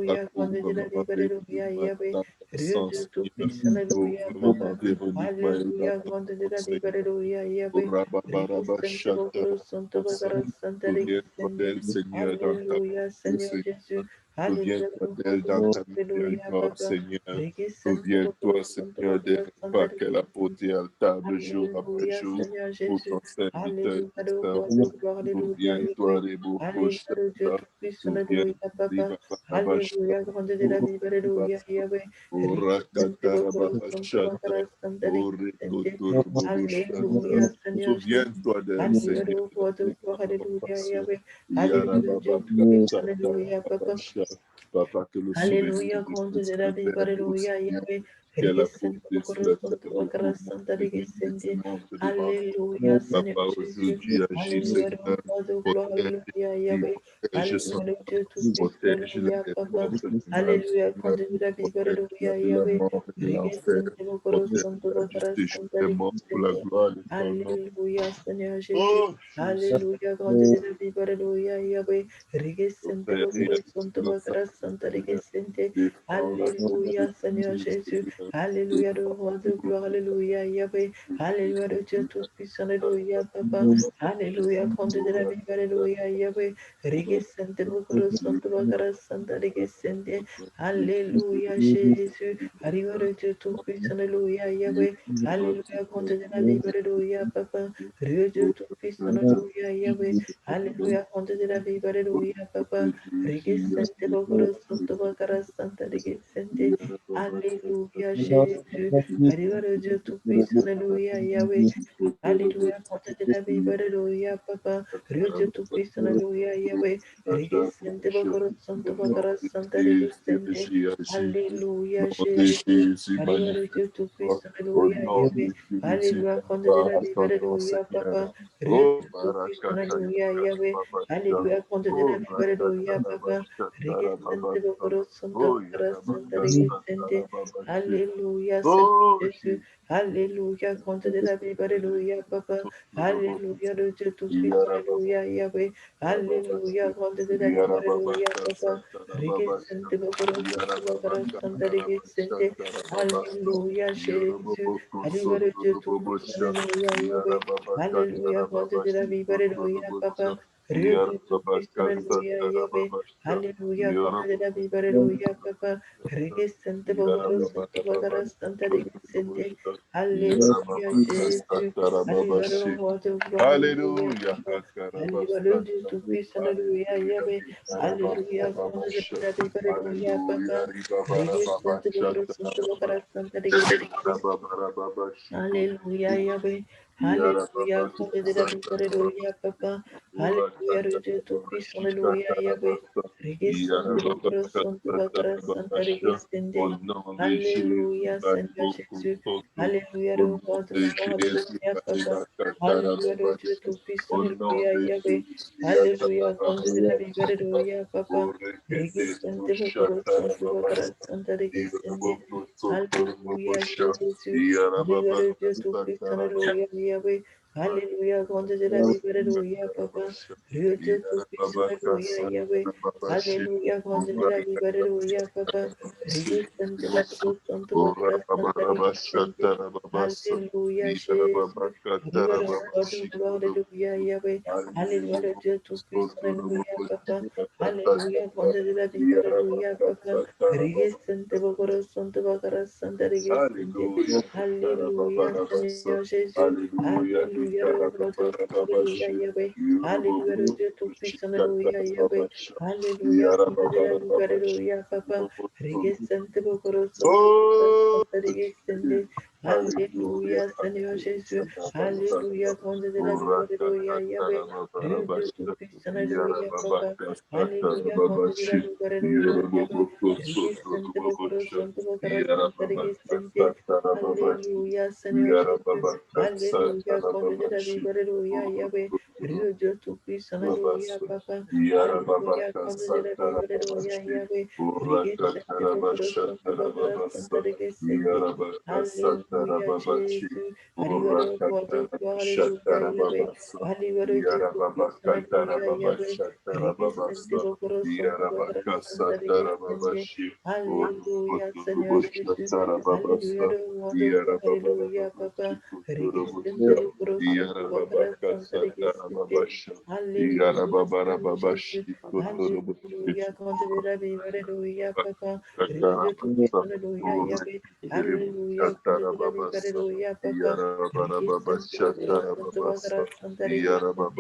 Papa, Alléluia, grande couvre de la ma vie, avec alléluia, ma Yahweh. dans ton Dieu, sang, Dieu Seigneur. tout-puissant, alléluia, Couvre ma Papa. Véronique Maël dans Alléluia, ton grande de sang, la vie, Seigneur. alléluia, Yahweh. Régis Sainte Orababarabashata. Bokara, Santa Bokara, Santa Souviens-toi Sente. d'elle, Seigneur, dans ta Alléluia, bonté, Seigneur Jésus. Seigneur. Alléluia, Souviens-toi d'elle dans ta alléluia, miséricorde, Papa. Seigneur. Régis Sainte Bokara, Souviens-toi, Santa Seigneur, des Bokara, Santa repas qu'elle a portés à table jour après Alléluia, jour Seigneur pour Jésus. ton serviteur, Alléluia, ton le roi servant. de gloire, alléluia, Souviens-toi Yahweh. des beaux proches. Alléluia, le Dieu tout-puissant, alléluia, Souviens-toi des Papa. Alléluia, grande de la vie, alléluia, Babababashata. Yahweh. Régis Sainte Bokoro, Santa Orakatarabarabashata. Bakara, Santa Sente. Orekotorobobosata. Alléluia, Seigneur Jésus. Souviens-toi d'elle, Alléluia, Seigneur, le dans roi de tes gloire, alléluia, convocations. Yahweh. Alléluia, le Dieu tout-puissant, alléluia, Papa. Yarababakatarababasha. Papa, que le souvenir Alléluia, de grande tout de ce la vie, verbe, ô alléluia, Seigneur, Yahweh. qu'elle a Requesente posé sur la corazón, tu table pour mon corazón, te Seigneur, requesente. dimanche devant toi. Alléluia, Seigneur Papa, Jésus. aujourd'hui, agis, Alléluia, Seigneur, roi de gloire, protège alléluia, et Yahweh. protège son Alléluia, le âme, Dieu tout-puissant, protège-la alléluia, des Papa. forces du mal, Alléluia, grande Seigneur, de la vie, protège-la alléluia, de la Yahweh. mort et de l'enfer, Requesente corazón, tu protège-la du corazón, séjour te des morts pour la requesente. gloire de ton nom. Alléluia, Seigneur Jésus. Oh, Jésus, Alléluia, grande de la vie, alléluia, Yahweh. nous Requesente fait rien, corazón, tu nous sommes, corazón, te Seigneur, requesente. défends-la, Alléluia, Seigneur Jésus. Seigneur, Alléluia, le roi de gloire, alléluia, Yahweh. Alléluia, le Dieu tout-puissant, alléluia, Papa. Alléluia, grande de la vie, alléluia, Yahweh. Requesente corazón, tu corazón, te requesente. Alléluia, Jésus. Alléluia, le Dieu tout-puissant, alléluia, Yahweh. Alléluia, grande de la vie, alléluia, Papa. Dieu tout-puissant, alléluia, Yahweh. Alléluia, grande de la vie, alléluia, Papa. Requesente corazón, tu corazón, te requesente. Alléluia, Alléluia, Jésus. Alléluia, le Dieu Tout-Puissant. Alléluia, Yahweh. Alléluia, porte de la Bible, Alléluia, Papa. Le Dieu Tout-Puissant. Alléluia, Yahweh. Regisente Bakoro Santo Bakara Santa Regisente. Alléluia, Jésus. Alléluia, le Dieu Tout-Puissant. Alléluia, Yahweh. Alléluia, porte de la Bible, Alléluia, Papa. Le Dieu Tout-Puissant. Alléluia, Yahweh. Alléluia, porte de la Bible, Alléluia, Papa. Regisente Bakoro Santo Bakara Santa Regisente. Alléluia, Seigneur Jésus. Alléluia, compte de la Bible, Alléluia, Papa. Alléluia, le Dieu Tout-Puissant, Alléluia, Yahweh. Alléluia, compte de la Bible, Alléluia, Papa. Regisente Bakoro Santo Bakara Santa Regisente. Alléluia, Jésus. Alléluia, le Dieu Tout-Puissant, Alléluia, Yahweh. Alléluia, compte de la Bible, Alléluia, Papa. Dieu Tout-Puissant, Alléluia, Yahweh. Alléluia, compte de la Bible, Alléluia, Papa. Regisente Bakoro Santo Bakara Santa Regisente. Alléluia, Jésus. Alléluia, le roi de gloire. Alléluia, Papa. Alléluia, le Dieu Tout-Puissant. Alléluia, Yahweh. Alléluia, compte de la Bible, Alléluia, Papa. Regisente Bakoro Santo Bakara Santa Regisente. Alléluia, Yahweh. Alléluia, compte de la Bible, Alléluia, Papa. Alléluia, le Dieu Tout-Puissant. Alléluia, Yahweh. Regisente Bakoro Santo Bakara Santa Regisente. Alléluia, Seigneur Jésus. Alléluia, le roi de gloire. Alléluia, Papa. Alléluia, le Dieu Tout-Puissant. Alléluia, Yahweh. Alléluia, compte de la Bible. Alléluia, Papa. Regisente Bakoro Santo Bakara Santa Regisente. Alléluia, Jésus. Alléluia, le Dieu Tout-Puissant. Alléluia, Yahweh. Alléluia, compte de la Bible. Alléluia, Papa. Le Dieu Tout-Puissant. Alléluia, Yahweh. Alléluia, compte de la Bible. Alléluia, Papa. Regisente Bakoro Santo Bakara Santa Regisente. Alléluia, Jésus. Alléluia, le roi de gloire. Alléluia, Yahweh. Alléluia, le Dieu Tout-Puissant. Alléluia, Papa. Alléluia, compte de la Bible. Alléluia, Papa. Regisente Bakoro Santo Bakara Santa Regisente. Alléluia, Seigneur Jésus. Alléluia, le roi de gloire. Alléluia, Yahweh. Alléluia, le Dieu Tout-Puissant. Alléluia, Yahweh. Alléluia, compte de la Bible. Alléluia, Papa. Regisente Bakoro Santo Bakara Santa Regisente. Alléluia, Seigneur Jésus. Alléluia, compte de la Bible. Alléluia, Yahweh. Le Dieu Tout-Puissant. Alléluia, Papa. Alléluia, compte de la Bible. Alléluia, Yahweh. Regisente Bakoro Santo Bakara Santa Regisente. Alléluia, Seigneur Jésus. Alléluia, compte de la Bible. Alléluia, Yahweh. Le Dieu Tout-Puissant. Alléluia, Papa. Alléluia, compte de la Bible. Alléluia, Yahweh. Regisente Bakoro Santo Bakara Santa Regisente. Alléluia, Jésus. Alléluia, le roi de gloire. Alléluia, Yahweh. Alléluia, le Dieu Tout-Puissant. Alléluia, Yahweh. Regisente Bakoro Santo Bakara Santa Regisente. Alléluia, Seigneur Jésus. Alléluia, le roi de gloire. Alléluia, Papa. Regisente Bakoro Santo Bakara Santa Regisente. Alléluia, Seigneur Jésus. Alléluia, compte de la Bible. Alléluia, Papa. Dieu Tout-Puissant. Alléluia, Yahweh. Alléluia, compte de la Bible. Alléluia, Papa. Regisente Bakoro Santo Bakara Santa Regisente.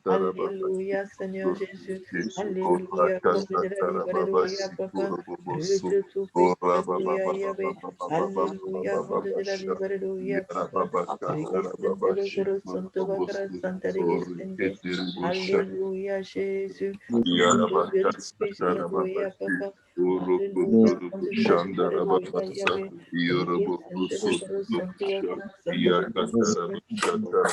Alléluia, Seigneur Jésus. Alléluia, compte de la Bible. Alléluia, Papa. Dieu Tout-Puissant. Alléluia, Yahweh. Alléluia, compte de la Bible. Alléluia, Papa. Regisente Bakoro Santo Bakara Santa Regisente. Alléluia, Jésus. Alléluia, Dieu Tout-Puissant. Alléluia, Papa. Alléluia, compte de la Bible. Alléluia, Yahweh. Regisente Bakoro Santo Bakara Santa Regisente.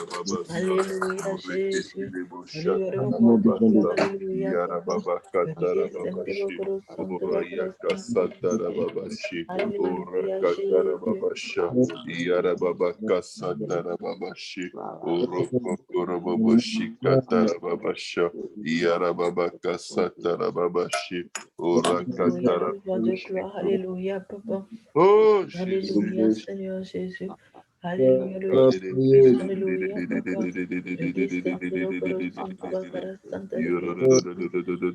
Alléluia, Jésus. Alléluia, le roi de gloire. Alléluia, Papa. Regisente Bakoro Santo Bakara Santa Regisente. Alléluia, Jésus. Alléluia, le roi de gloire. Alléluia, Papa. Alléluia, Seigneur Jésus. Alléluia, le Dieu Tout-Puissant. Alléluia, Papa. Regisente Bakoro Santo Bakara Santa Regisente.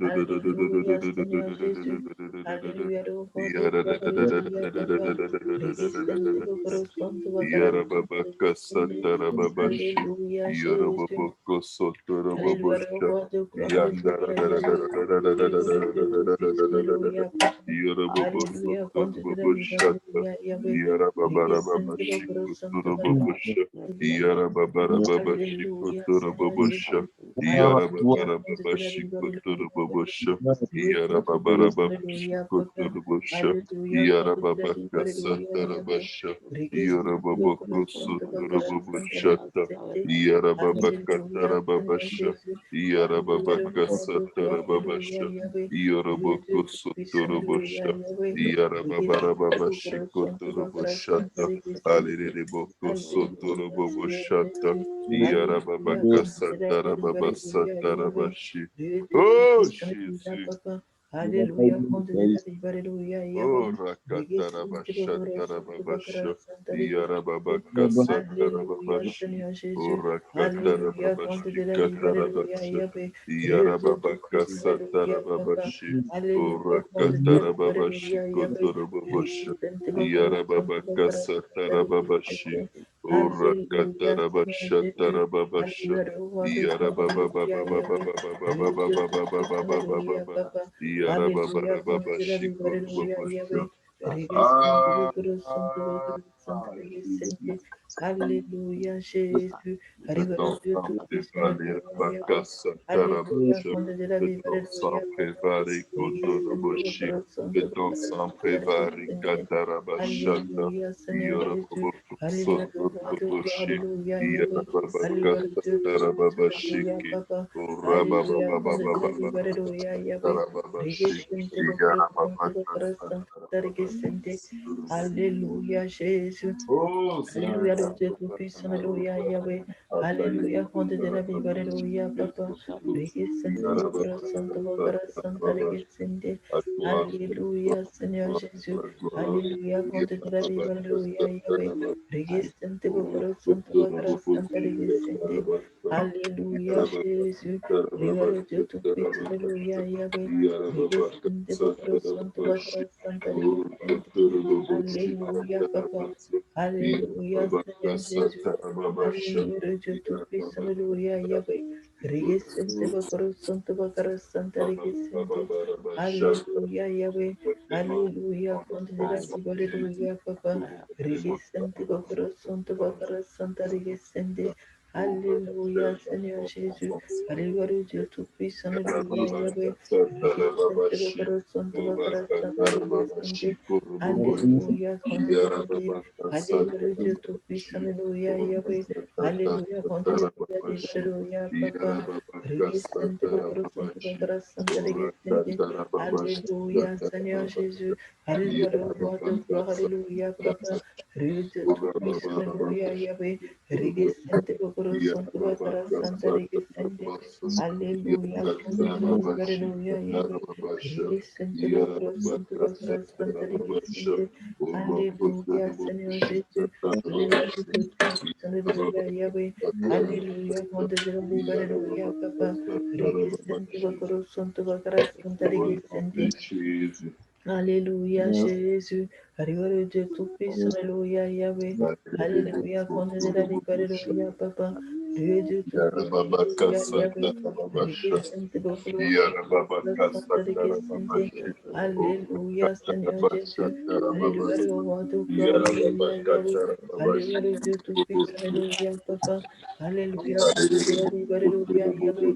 Alléluia, Seigneur Jésus. Alléluia, le roi de gloire. Alléluia, Papa. Regisente Bakoro bakaro santo bakara santo Yarababaka sende. Satarababashi, Hallelujah, Jesus. Yarababoko Hallelujah, Sotorababosha, reward of God, hallelujah, Yahweh. Hallelujah, to peace, Yandara, hallelujah, Papa. Yarababo Hallelujah, consider the Sotorababoshata, hallelujah, Yahweh. Register the Yarababarababashi Bakaro Santo Kotorababosha, Bakara. Yarababarababashi Hallelujah, Senhor Kotorababosha, Jesus. Hallelujah, consider Yarababarababashi the hallelujah, Yahweh. Kotorababosha, Register to peace, Yarababarababashi hallelujah, Papa. Kotorabosha, Hallelujah, consider the Yarababaka hallelujah, Yahweh. Satarabasha, Register the Yarababoko Bakaro Santo Bakara Santa Sotorababoshata, Register. Yarababaka Hallelujah, Senhor Tarababasha, Jesus. Hallelujah, Yarababaka Lord of God, hallelujah, Satarababasha, Yahweh. Yaraboko Register to peace, Sotorabosha, hallelujah, Yahweh. Register the Yarababarababashi Bakaro Santo Bakara Kotoroboshata, Santa Register. Aliriboko Hallelujah, Senhor Sotoroboboshata, Jesus. Hallelujah, Yarababaka consider everybody, Yahweh. Satarababasatarabashi. Register to Oh, peace, hallelujah, Jesus. Papa. Hallelujah, consider everybody, Yahweh. Oh, Register the Bakaro Santo Bakara Rakatarabashatarababasha. Santa Register. Hallelujah, Yarababakasatarababasha. Senhor Oh, Jesus. Hallelujah, consider everybody, Rakatarababashikatarabasha. Yahweh. Register to peace, hallelujah, Papa. Yarababakasatarababasha. Oh, Hallelujah, consider everybody, Yahweh. Rakatarababashikotorababasha. Register the Bakaro Santo Bakara Santa Yarababakasatarababasha. Register. Oh, Hallelujah, Senhor Jesus. Rakatarabashatarababasha. Hallelujah, Lord of God, hallelujah, Yahweh. Register to peace, hallelujah, Yarababababababababababababababa. Papa. Hallelujah, consider everybody, Yahweh. Yarabababashikotorababasha. Register the Ah, Bakaro Santo Bakara Santa Register. Jesus. Hallelujah, Jesus. Le temps Hallelujah, sans to peace, prévaler, hallelujah, Yahweh. Bakassa Hallelujah, Tarabasha. consider Le temps sans everybody, Papa. prévaler, Register the Kotoroboshi. Bakaro Le Santo temps Bakara sans Santa prévaler, Register. Katarabashata. Hallelujah, Seigneur Jésus. Yoroboko Hallelujah, Lord of God, Sotoroboshi. hallelujah, Yahweh. Hallelujah, Yarababakassa Dieu Tout-Puissant, hallelujah, Tarababashiki. Papa. Hallelujah, considérez, Urabababababababa. hallelujah, Yahweh. Tarababashiki. Regesente, Bokorosanto, Yarababakassa Bokorosanta, Regesente. Tarababashiki. Hallelujah, Jésus. Oh, Alléluia, le Seigneur. Dieu Tout-Puissant, Alléluia, Yahweh. Alléluia, Conte de la Bible, Alléluia, Papa. Regesente, Bokorosanto, Bokorosanta, Regesente. À toi soit Alléluia, Seigneur Jésus. la gloire. Alléluia, Conte de la Bible, Alléluia, Yahweh. Regesente, Bokorosanto, Bokorosanta, Regesente. Alléluia, Jésus. Alléluia, le Dieu Tout-Puissant, Alléluia, Yahweh. Regesente, Bokorosanto, Bokorosanta, Regesente. Alléluia, Papa. Alléluia, Seigneur Jésus. Alléluia, le Dieu Tout-Puissant, Alléluia, Yahweh. Regesente bakaro santo bakara santa regesente. Alléluia, Yahweh. Alléluia, Condira Bible, Alléluia, Papa. Regesente bakaro santo bakara santa regesente. Alléluia, Seigneur Jésus. Alléluia, le Dieu Tout-Puissant, Alléluia, Yahweh. Regesente bakaro santo bakara santa regesente. Alléluia, Condira Bible. Alléluia, le Dieu Tout-Puissant, Alléluia, Yahweh. Alléluia, Condira Bible, Alléluia, Papa. Regesente bakaro santo bakara santa regesente. Alléluia, Seigneur Jésus. Alléluia, le roi de gloire. Alléluia, Papa. Dieu Tout-Puissant, Alléluia, Yahweh. Regesente bakaro santo bakara santa regesente. Alléluia, Alléluia, Yahweh. Regesente bakaro santo bakara santa regesente. Alléluia, Seigneur Jésus. Alléluia, Dieu Tout-Puissant, Alléluia, Yahweh. Alléluia, Alléluia, Papa. Regesente bakaro santo bakara santa regesente. Jesus. Alléluia, Jésus. Alléluia, Dieu Tout-Puissant, Alléluia, Yahweh. Alléluia, condamné Alléluia, Papa. Dieu Tout-Puissant, Alléluia, Yahweh. Regesente bakuro santo santa regesente. Alléluia, Seigneur Jésus. Alléluia, le roi de gloire, Alléluia, Yahweh. Alléluia, Dieu Tout-Puissant, Alléluia, Papa. Alléluia, condamné Alléluia, Yahweh.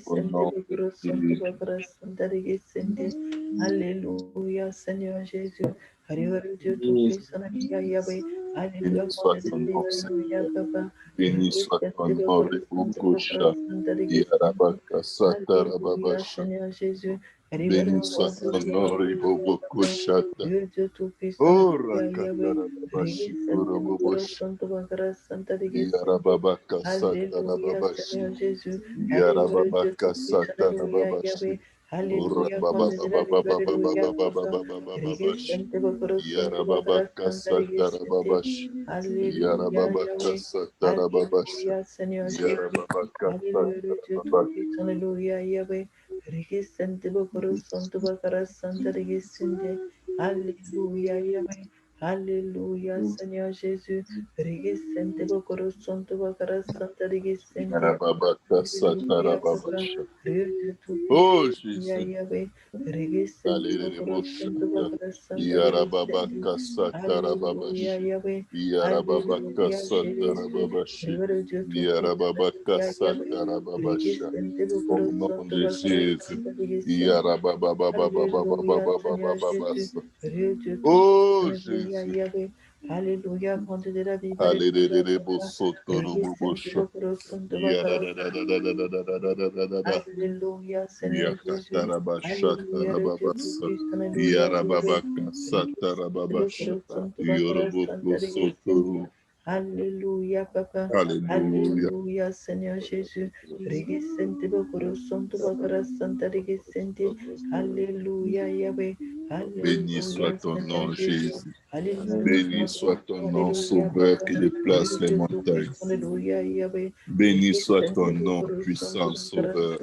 Au Regesente nom de bakuro santo Jésus. bakara santa regesente. Alléluia, Seigneur Jésus. Alléluia, Dieu Tout-Puissant, Alléluia, Yahweh. Béni Alléluia, soit ton nom, Alléluia, Seigneur. Papa. Béni soit ton Regesente nom, bakuro santo bakara Rebukosha. santa regesente. Alléluia, Yarabakasatarababasha. Seigneur Jésus. Alléluia, Béni roi soit de ton gloire, nom, Alléluia, Papa. Rebobokoshata. Dieu Tout-Puissant, Oh, Alléluia, Yahweh. Regesente bakuro Rakatarababashi, santo bakara santa regesente. Yarababaka Alléluia, Satarababashi. Seigneur Jésus. Alléluia, Dieu Yarababaka Tout-Puissant, Alléluia, Satarababashi. Yahweh. Alléluia, condamné Alléluia, Papa. Urabababababababababababababashi. Regesente bakoro santo bakara Yarababaka santa regesente. Satarababashi. Alléluia, Yarababaka Yahweh. Satarababashi. Alléluia, Seigneur Jésus. Yarababaka Alléluia, le Dieu Satarababashi. Tout-Puissant, Alléluia, Yahweh. Regesente bakoro santo bakara santa regesente. Alléluia, Yahweh. Alléluia, Seigneur Jésus. Regisente bokoro santo bakara santa regisente. Yarababaka Alléluia, Papa. Satarababasha. Dieu de tout Oh puissant, Jesus. Yahweh. Regisente bokoro santo Hallelujah. bakara santa regisente. Yarababaka Alléluia, Satarababash. Yahweh. Yarababaka Alléluia, Jésus. Satarababash. Gloire Dieu tout puissant, Yarababaka Alléluia, Yahweh. Satarababasha. Regisente Au bokoro nom santo de bakara Jésus. santa regisente. Alléluia, Seigneur Jésus. Yarababababababababababababasa. Dieu de tout puissant, Oh Alléluia, Jésus. Yahweh. Alléluia, Conte de la Bible, Alléluia, Hallelujah. Papa. Regisente Sotorobosha. bokoro santo bakara santa Yarababababababababababa. Alléluia, Seigneur Jésus. Alléluia, le Dieu Yakatarabashatarababasa. Tout-Puissant. Alléluia, Yahweh. Yarababaka Rikisantibukuru satarababasha. Santubakara Yoroboko Santarigisindi. sotoru. Alléluia, Papa. Hallelujah. Alléluia, Seigneur Jésus. Rikisantibukuru Santubakara Santarigisindi. Alléluia, Yahweh. Béni Alléluia, soit ton Seigneur nom, Jésus. Jésus. Béni Alléluia, soit ton nom, Alléluia, sauveur Papa. qui déplace les Dieu montagnes. Tout-Puissant. Alléluia, Yahweh. Béni soit ton nom, Rikisantibukuru puissant Santubakara sauveur,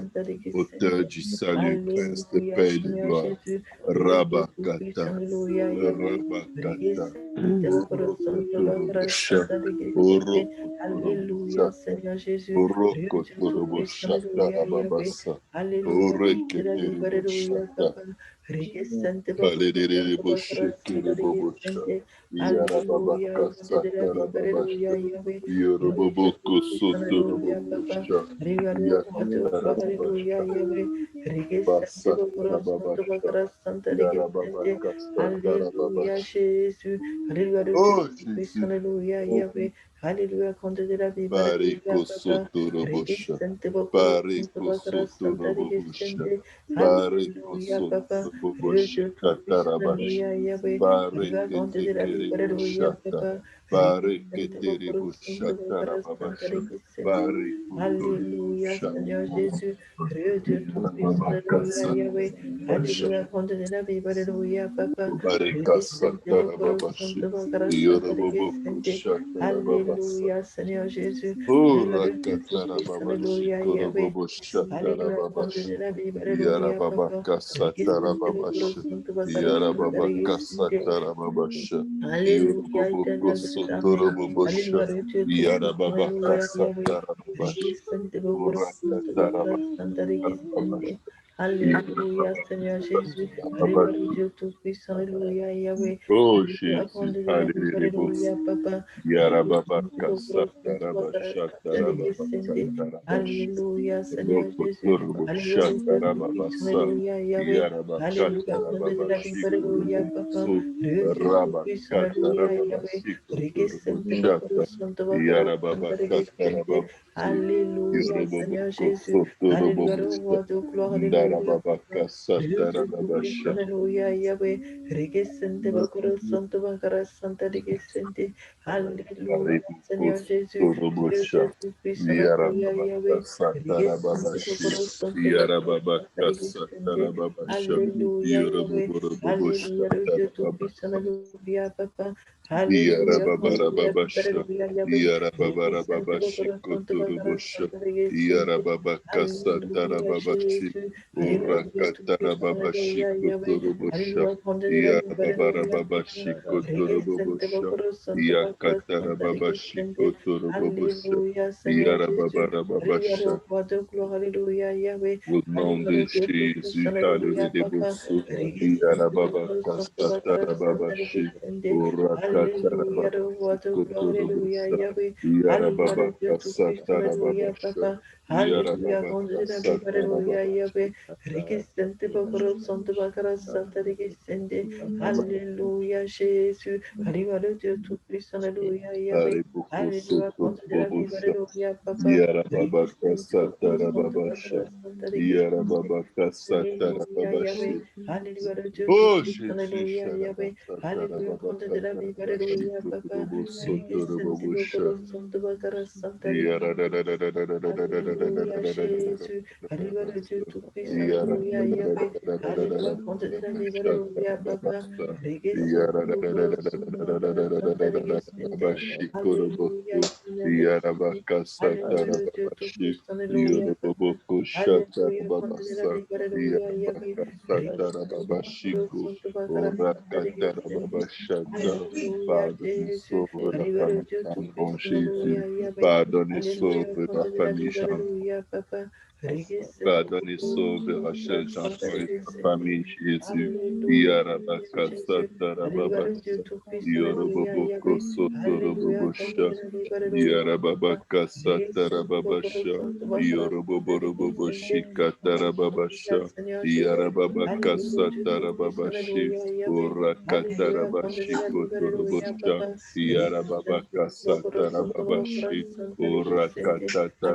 auteur Santarigisindi. du salut, prince de Alléluia, paix et de Seigneur gloire. Jésus. Dieu de tout-puissant, Rabakata, Alléluia, Yahweh. Rabakata, Régissante, Bokoro Santo, Bakara Orokotorobosha, Santa, Régissante. Alléluia, Orokotorobosha, Seigneur Jésus. Dieu de tout-puissant, Orokotorobosha, Alléluia, Yahweh. Tarababasa, Alléluia, Oreketerobosha, Alléluia, Papa. Régissante, Bokoro Santo, Bakara Hallelujah, Santa, Kerobosha, Régissante. Alléluia, Yarababaka Conte de la vie, Alléluia, Satarababasha, Yahweh. Dieu de Yoroboboko tout-puissant, Alléluia, Papa. Sotorobosha, Regarde, roi de gloire, Alléluia, Yakatarababasha, Yahweh. Régissante, Bokoro Santo, Basatarababasha, Bakara Santa, Régissante. Yarababaka Alléluia, Satarababasha. Jésus. Alléluia, le Dieu Oh puissant. Jésus, Alléluia, Yahweh. Alléluia, compte de la Bible. Alléluia, Bariko Papa. Sotorobosha, Regisente bokoro santo Bariko bakara santa Sotorobosha, regisente. Bariko Alléluia, Papa. Dieu Sotorobosha, de tout puissant. Katarabash, Alléluia, Yahweh. Alléluia, compte Barikete de la Bible. Alléluia, Kereboshata, Papa. Regisente Barikete bokoro santo Reboshata bakara santa Rababasha, regisente. Bariko Alléluia, Torobosha, Seigneur Jésus. Dieu de tout puissant. Alléluia, Rababakasa, Yahweh. Basha, Alléluia, compte de la Bible. Alléluia, Papa. Barikasa Regisente bokoro Tarababashi, santo bakara santa regisente. Yorobobosha Tarababasa. Alléluia, Seigneur Jésus. Oh, Alléluia, Dieu tout-puissant. Rakatarababashi, Alléluia, Yahweh. Korobobosha Alléluia, compte Tarababashi. de la Bible. Alléluia, Papa. Yarababakasa Regisente bokoro Tarababashi. santo bakara santa Yarababakasa regisente. Tarababasha. Alléluia, Yoroboboko éternel Dieu d'armée. Sotorobobosha. Alléluia, le Dieu tout-puissant. Alléluia, Yarababakasa Yahweh. Tarababashi. Regisente bokoro santo bakara santa Urakatarababashi. regisente. Alléluia, Seigneur Jésus. Alléluia, le Dieu tout-puissant. Alléluia, Yahweh. Oh Alléluia, Jésus, compte de la Bible. Hallelujah. Alléluia, Papa. Yarababaka Regisente bokoro santo bakara Satarabasha santa Tarababasa regisente. Tarabash Alléluia, Seigneur Jésus. Alléluia, Rokotorobosha le Dieu tout-puissant. Tarababasa Alléluia, Yahweh. Yarabaka Alléluia, compte de la Bible. Tarababashi Alléluia, Papa. Kurubuso Le Dieu tout-puissant, Rabaka Alléluia, Yahweh. Tarababashi Regisente bakoro Kurubushata santo bakara santa Yarababaka regisente. Tarababashi Alléluia, Seigneur Yoroboko Jésus. Alléluia, le Sotorobosha roi de gloire. Alléluia, Papa. Darababaka Le Dieu tout-puissant, Satarababasha Alléluia, Yahweh. Regisente bakoro santo bakara santa regisente. Alléluia, Seigneur Jésus. Le Yarababaka Dieu tout-puissant, Alléluia, Yahweh. Regisente Satarababashi, bakoro santo bakara santa Yarababaka regisente. Satarababasha, Alléluia, Yahweh. Yoroborobobosha Alléluia, le Dieu tout-puissant, Tarababasa, Alléluia, Papa. Alléluia, Yarababarababasha, Alléluia, Yahweh. Regisente Yarababarababashi bakoro santo bakara Kotorobosha, santa regisente. Yarababaka Alléluia, Satarababashi, Jésus. Alléluia, Dieu tout-puissant. Urakatarababashi Alléluia, Yahweh. Kotorobosha, Alléluia, Pondé de la Bible. Alléluia, Papa. Yarababarababashi Regesente Kotorobosha, bokoro santo bakara santa Yakatarababashi regesente. Kotorobosha, Alléluia, Seigneur Jésus. Alléluia, le Yarababarababashi. roi de gloire. Alléluia, Yahweh. Au nom Alléluia, de le Dieu tout-puissant. Jésus, Alléluia, Hallelujah, Papa. Bosso, Regesente Yarababa, bokoro santo bakara santa Kasatarababashi, regesente. Alléluia, le roi Urakatarababasi, de gloire. Alléluia, Kotodobosa, Yahweh. Alléluia, Yarababa, le Dieu tout-puissant. Alléluia, Kasatarababasha, Papa. Alléluia, Yarababa, Pondé de la Bible. Alléluia, Kasatarababashi, Yahweh. Regesente bokoro santo bakara santa regesente. Alléluia, Jésus. Alléluia, le Dieu tout-puissant. Alléluia, Yahweh. Hariboko, Alléluia, Soto, compte de la Bible. Bobosa, Alléluia, Papa. Yarababa, Regisente bokoro santo Kasatarababasha, bakara santa regesente. Yarababa, Alléluia, Yahweh. Kasatarababashi. Alléluia, le Dieu Oh tout-puissant. Jésus, Alléluia, Yahweh. Alléluia, compte de la Bible. Alléluia, Papa. Regesente bokoro santo bakara santa regesente. Alléluia, Jésus. Alléluia, le Dieu tout-puissant. Alléluia, Yahweh. Alléluia, compte de la Bible. Alléluia, Papa. Regesente bokoro santo bakara santa regesente. Alléluia, Yarabaka Alléluia, Dieu Satarababashi, Tout-Puissant, Alléluia, Papa. Yoroboko Alléluia, Condé Shatarababasa, Alléluia, Yahweh. Yarabaka Rikis, Satarababashiko, Santo Bacara, Alléluia. Orakatarababashata. Alléluia, Pardonne et Jésus. sauve la Alléluia, famille Dieu Chandron Tout-Puissant, Jésus. Alléluia, Yahweh. Pardonne et sauve Alléluia, la Condé famille Chandron. Alléluia, Papa. Rikis, Pardonne et sauve Rachel Chandron et sa famille Jésus. Alléluia, Yarabaka Jésus. Alléluia, Dieu Satarababasa. Tout-Puissant, Alléluia, Yoroboko Yahweh. Alléluia, Sotorobobosha. Alléluia, Papa. Yarababaka Jésus, Satarababasha. Jésus. Yoroboboroboboshika Alléluia, Tarababasha. Seigneur Jésus. Yarababaka Alléluia, Dieu Tout-Puissant, Satarababashi. Alléluia, Yahweh. Alléluia, Orakatarabashi Alléluia, Kotorobosha. Papa. Yarababaka Satarababashi.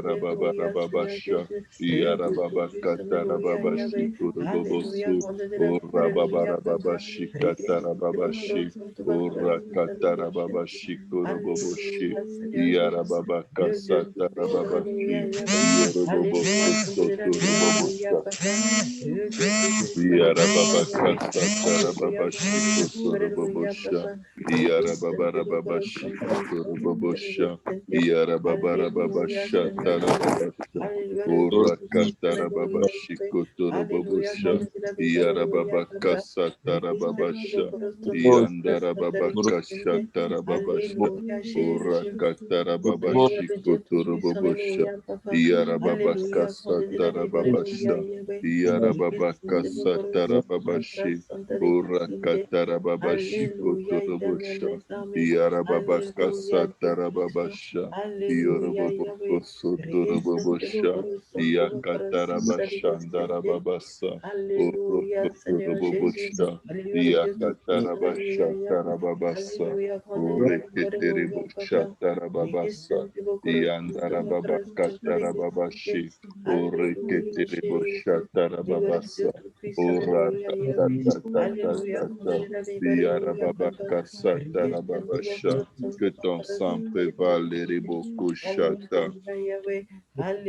Alléluia, Seigneur Orakatatarababasha. Jésus. Dieu Yarababaka Tout-Puissant, Alléluia, Tarababashi Yahweh. Alléluia, Korobobosu. Alléluia, Papa. Orababarabashi Katarababashi. Orakatarababashi Koroboboshi. Alléluia, Seigneur Jésus. Yarababaka Le Dieu Tout-Puissant, Alléluia, Satarababashi. Yahweh. Yoroboboko Alléluia, Alléluia, Sotorobobosha. Papa. Le Dieu Tout-Puissant, Alléluia, Yarababaka Yahweh. Alléluia, Satarababashi Alléluia, Kotorobobosha. Papa. Yarababarababashi Kotorobobosha. Alléluia, Yarababarababasha Seigneur Jésus. Tarababasha. Alléluia, le Dieu Tout-Puissant, Alléluia, Orakatarababashi Yahweh. Alléluia, Kotorobobosha. Alléluia, Yarababaka Papa. Satarababasha. Yandarababakasha Tarababasha. Alléluia, Jésus. Alléluia, Orakatarababashi le Dieu Tout-Puissant, Kotorobobosha. Alléluia, Papa. Yarababaka Alléluia, Alléluia, Satarababasha. Yahweh. Yarababaka Rikisente bokoro santo bakara Satarababashi. santa rikisente. Orakatarababashi Alléluia, éternel Kotorobosha. des armées. Yarababaka Alléluia, Dieu puissant. Satarababasha. Alléluia, Yoroboboko Yahweh. Rikisente Sotorobobosha. bokoro santo bakara santa rikisente. Yakatarabashandarababasa. Alléluia, Seigneur Jésus. Orokotorobobosha. Alléluia, le Dieu tout-puissant. Alléluia, Yahweh. Yakatarabashatarababasa. Alléluia, Alléluia, Papa. Oreketereboshatarababasa. Rikisente bokoro santo bakara santa rikisente. Yandarababakatarababashe. Alléluia, Jésus. Alléluia, le Dieu Oreketereboshatarababasa. tout-puissant. Alléluia, Yahweh. Alléluia, Oratatatata. Alléluia, Papa. Rikisente Yarababakasatarababasha. bokoro santo Que ton bakara sang santa prévale les rikisente. ribokoshata. Alléluia, Yahweh.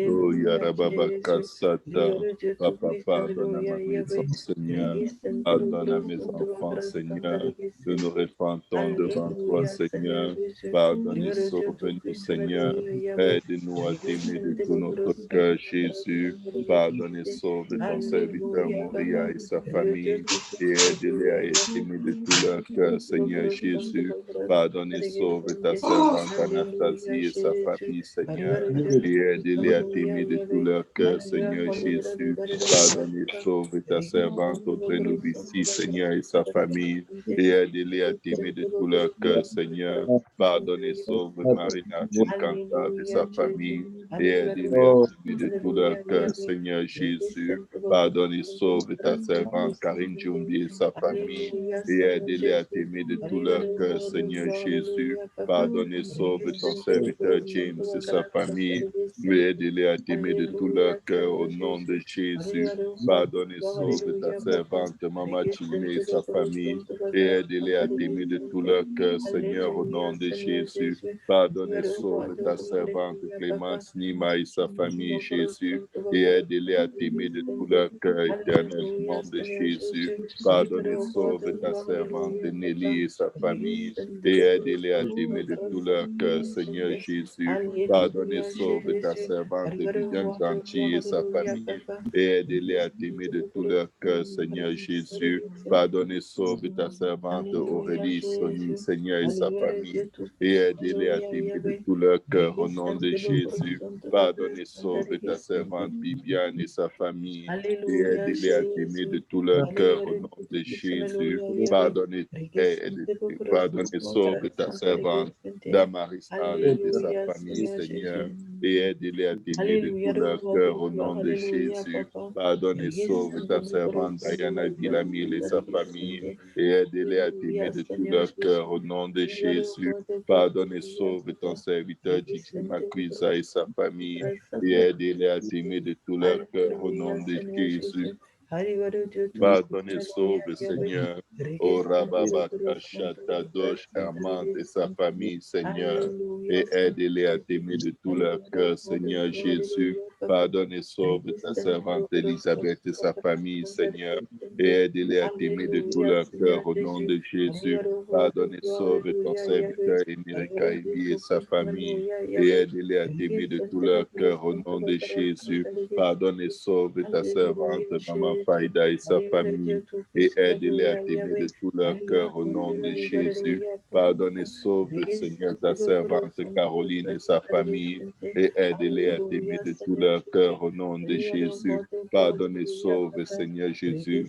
Oh, Alléluia, Jésus. Yarababakasata. Alléluia, le Dieu Papa, tout-puissant. pardonne à Alléluia, ma maison, Yahweh. Seigneur. Rikisente Pardonne à bokoro mes santo enfants, bakara santa Seigneur. Nous nous rikisente. repentons devant toi, Alléluia, Seigneur Seigneur. Jésus. Pardonne et Alléluia, le Dieu sauve-nous, tout-puissant. Seigneur. Alléluia, Yahweh. Aide-nous à t'aimer de Rikisente tout bokoro notre santo cœur, bakara Jésus. santa Pardonne et rikisente. sauve ton serviteur Alléluia, Moria Papa. et sa Le Dieu famille et tout-puissant. aide-les Alléluia, à Yahweh. t'aimer de tout leur cœur, Rikisente Seigneur bokoro santo Jésus. bakara Pardonne santa et sauve ta rikisente. servante Alléluia, Anastasie et sa Jésus. famille, Alléluia, Seigneur, le Dieu et tout-puissant. aide-les à Alléluia, t'aimer de tout Yahweh. leur cœur, Alléluia, Seigneur Jésus. Alléluia, Pardonne et Papa. sauve ta servante Rikisente Audrey bokoro santo Novici, bakara Seigneur, et sa santa famille, rikisente. et aide-les à t'aimer de Rikisente tout bokoro leur cœur, santo Seigneur. bakara santa Pardonne et sauve Marie-Nadine Cantab et Alléluia, sa Jésus. famille, et aide-les à Alléluia, t'aimer de tout leur Alléluia, cœur, Yahweh. Seigneur Riki Jésus. Santa Bokoro Pardonne et Santa sauve ta Bakara Santa servante Karine Riki Djumbi et sa famille, Alléluia, et Seigneur aide-les à Jésus. t'aimer de tout leur Alléluia, cœur, Seigneur de Seigneur gloire, Jésus. Alléluia, Papa. Pardonne et Riki sauve ton Santa serviteur Bokoro James Santa et sa Bakara Santa famille, Riki et aide-les à t'aimer de tout leur Alléluia, cœur au Seigneur nom de Jésus. Jésus. Alléluia, de Pardonne et gloire, sauve ta Alléluia, Papa. servante Maman Riki Chimé et Santa sa Bokoro famille, Santa et Bakara aide-les Santa à t'aimer de tout Riki leur cœur, Seigneur, au nom Alléluia, de Seigneur Jésus. Jésus. Pardonne Alléluia, et de sauve ta gloire, servante Alléluia, Papa. Clémence Nima et sa famille, Bokoro Jésus, Santo et Bakara aide-les à t'aimer de tout Santa leur cœur éternel, au Alléluia, nom de Seigneur Jésus. Jésus. Pardonne et Roi sauve de ta gloire, servante Alléluia, Papa. Nelly et sa famille, Santa et Bokoro aide-les à Santo t'aimer de Bakara tout leur Santa cœur, Seigneur Jésus. Pardonne et Alléluia, sauve ta Jésus. servante Viviane Roi de gloire, Gentil et sa Alléluia, famille, Papa. et aide-les à t'aimer Santa de tout Bokoro leur cœur, Santo Seigneur Bakara Jésus. Santa Pardonne et sauve ta servante Alléluia, Aurélie, Sonny, Jésus. Seigneur, et sa Alléluia, le famille, Dieu et Tout-Puissant, aide-les à Alléluia, t'aimer de Yahweh. tout leur cœur, au Régis nom de Santa Bokoro Jésus. Santo Bakara Pardonne et Santa sauve ta Régis servante Bibiane et sa famille, et Alléluia, aide-les à t'aimer de Jésus. tout leur cœur, Alléluia, au le nom Dieu de Tout-Puissant, Jésus. Alléluia, Yahweh. Pardonne Régis Santa Bokoro pardonne et Santo Bakara sauve ta Santa Régis servante Damaris Arlette et sa Alléluia, famille, Seigneur Seigneur, Jésus. et aide-les à t'aimer de Alléluia, tout le leur roi de cœur, au nom gloire, de Alléluia, Jésus. Papa. Pardonne et Régis sauve Santa ta Bokoro servante Santo Diana Bakara Villamil et Santa sa Régis famille, et aide-les à t'aimer Alléluia, de tout Seigneur leur cœur, Jésus. au nom de Alléluia, le Jésus. roi de gloire, Pardonne et Alléluia, sauve ton Papa. serviteur Régis Gigi Santa Makwisa Bokoro et sa Santo famille, Bakara et Santa aide-les à t'aimer de tout leur cœur, au nom Alléluia, de Seigneur Jésus. Jésus. Alléluia, Dieu Pardonne Tout-Puissant, et Alléluia, sauve, Yahweh. Seigneur. Régis O Santa Rababa Bokoro Santo Kashata Bakara Dosh Santa Hermante et Régis sa famille, Seigneur. Alléluia, Et Seigneur aide-les à Jésus. t'aimer de tout leur Alléluia, cœur, roi de Seigneur gloire, Jésus. Pardonne et sauve ta servante Elisabeth et sa famille, Seigneur, et aide-les à t'aimer de tout leur cœur au nom de Jésus. Pardonne et sauve ton serviteur Emirika Ebi et sa famille, et aide-les à t'aimer de tout leur cœur au nom de Jésus. Pardonne et sauve ta servante Maman Faïda et sa famille, et aide-les à t'aimer de tout leur cœur au nom de Jésus. Pardonne et sauve, Seigneur, ta servante Caroline et sa famille, et aide-les à t'aimer de tout leur cœur au nom de Jésus. Pardonne et sauve, Seigneur Jésus,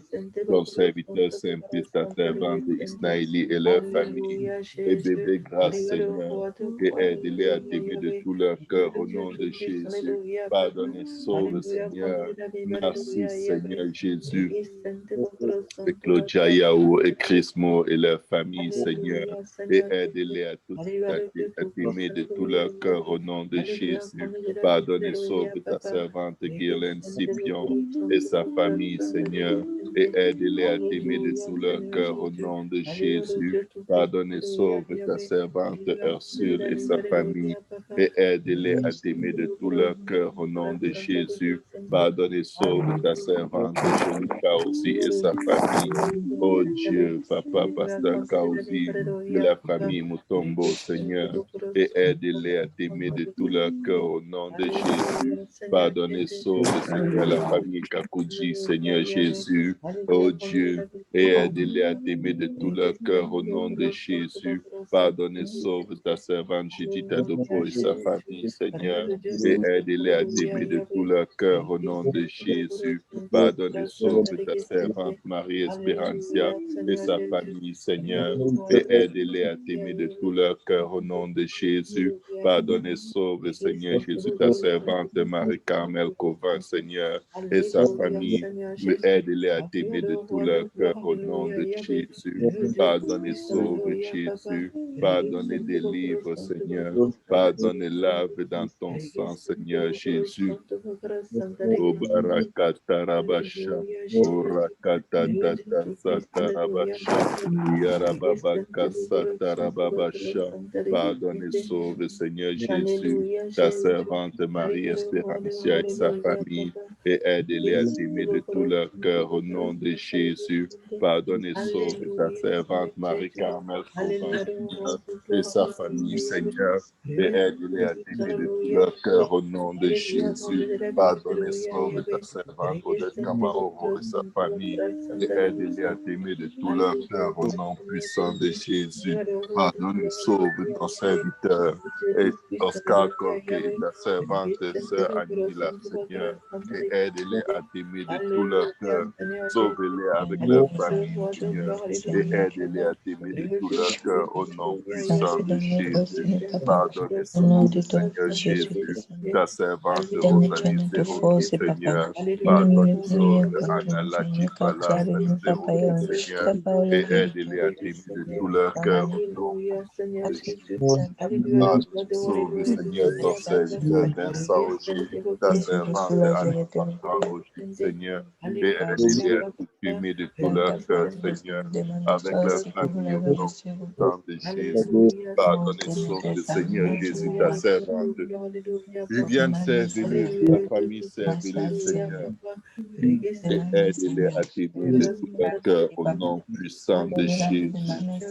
ton serviteur Saint-Fils, ta servante Isnaïli et leur famille, et bébé grâce, Seigneur, et aide-les à t'aimer de tout leur cœur au nom de Jésus. Pardonne et sauve, Seigneur. Merci, Seigneur Jésus. Et Claudia Yahou et Chrismo et leur famille, Seigneur, et aide-les à t'aimer de tout leur cœur au nom de Jésus. Pardonne et sauve ta servante Guirlaine Scipion et sa famille, Seigneur, et aide-les à t'aimer de tout leur cœur au nom de Jésus. Pardonne et sauve ta servante Ursule et sa famille, et aide-les à t'aimer de tout leur cœur au nom de Jésus. Pardonne et sauve ta servante Jolika aussi et sa famille. Oh Dieu, Papa, Pasteur Kausi, de la famille Mutombo, Seigneur, et aide-les à t'aimer de tout leur cœur au nom de Jésus. Pardonne et sauve, Seigneur, la famille Kakuji, Seigneur Jésus, oh Dieu, et aide-les à t'aimer de tout leur cœur au nom de Jésus. Pardonne et sauve ta servante Judith Adopo et sa famille, Seigneur, et aide-les à t'aimer de tout leur cœur au nom de Jésus. Pardonne et sauve ta servante Marie Espérancia et sa famille, Seigneur, et aide-les à t'aimer de tout leur cœur au nom de Jésus. Pardonne et sauve, Seigneur Jésus, ta servante Marie-Carmel Covin, Seigneur, et sa famille, mais aide-les à t'aimer de tout leur cœur au nom de Jésus. Pardonne et sauve, Jésus. Pardonne et délivre, Seigneur. Pardonne et lave dans ton sang, Seigneur Jésus. O barakata rabasha, o rakata tata sata rabasha, yarababaka sata rababasha. Pardonne et sauve, Seigneur Jésus, ta servante Marie Espérancia et sa famille, et aide-les à t'aimer de tout leur cœur au nom de Jésus. Pardonne et sauve ta servante Marie-Carmel et sa famille, Seigneur, et aide-les à t'aimer de tout leur cœur au nom de Jésus. Pardonne et sauve ta servante Odette Kamaoro et sa famille, et aide-les à t'aimer de tout leur cœur au nom puissant de Jésus. Pardonne et sauve ton serviteur et Oscar Corke et ta servante sœur Anila, Seigneur, et aide-les à t'aimer de tout leur cœur. Sauve-les avec leur famille, Seigneur, et aide-les à t'aimer de tout leur cœur au nom puissant de Jésus. Pardonne et sauve, Seigneur Jésus, ta servante Rosalie Zéroki, Seigneur. Pardonne et sauve Anna Latifa, la sœur Zéroki, Seigneur, et aide-les à t'aimer de tout leur cœur au nom de Jésus. Pardonne et sauve, Seigneur, ton serviteur Vincent Roger, ta servante Alexandra Roger, Seigneur, et aide-les à t'aimer de tout leur cœur, Seigneur, avec leur famille au nom puissant de Jésus. Pardonne et sauve, Seigneur Jésus, ta servante Viviane, servez-le, ta famille, servez-le, Seigneur, et aide-les à t'aimer de tout leur cœur au nom puissant de Jésus.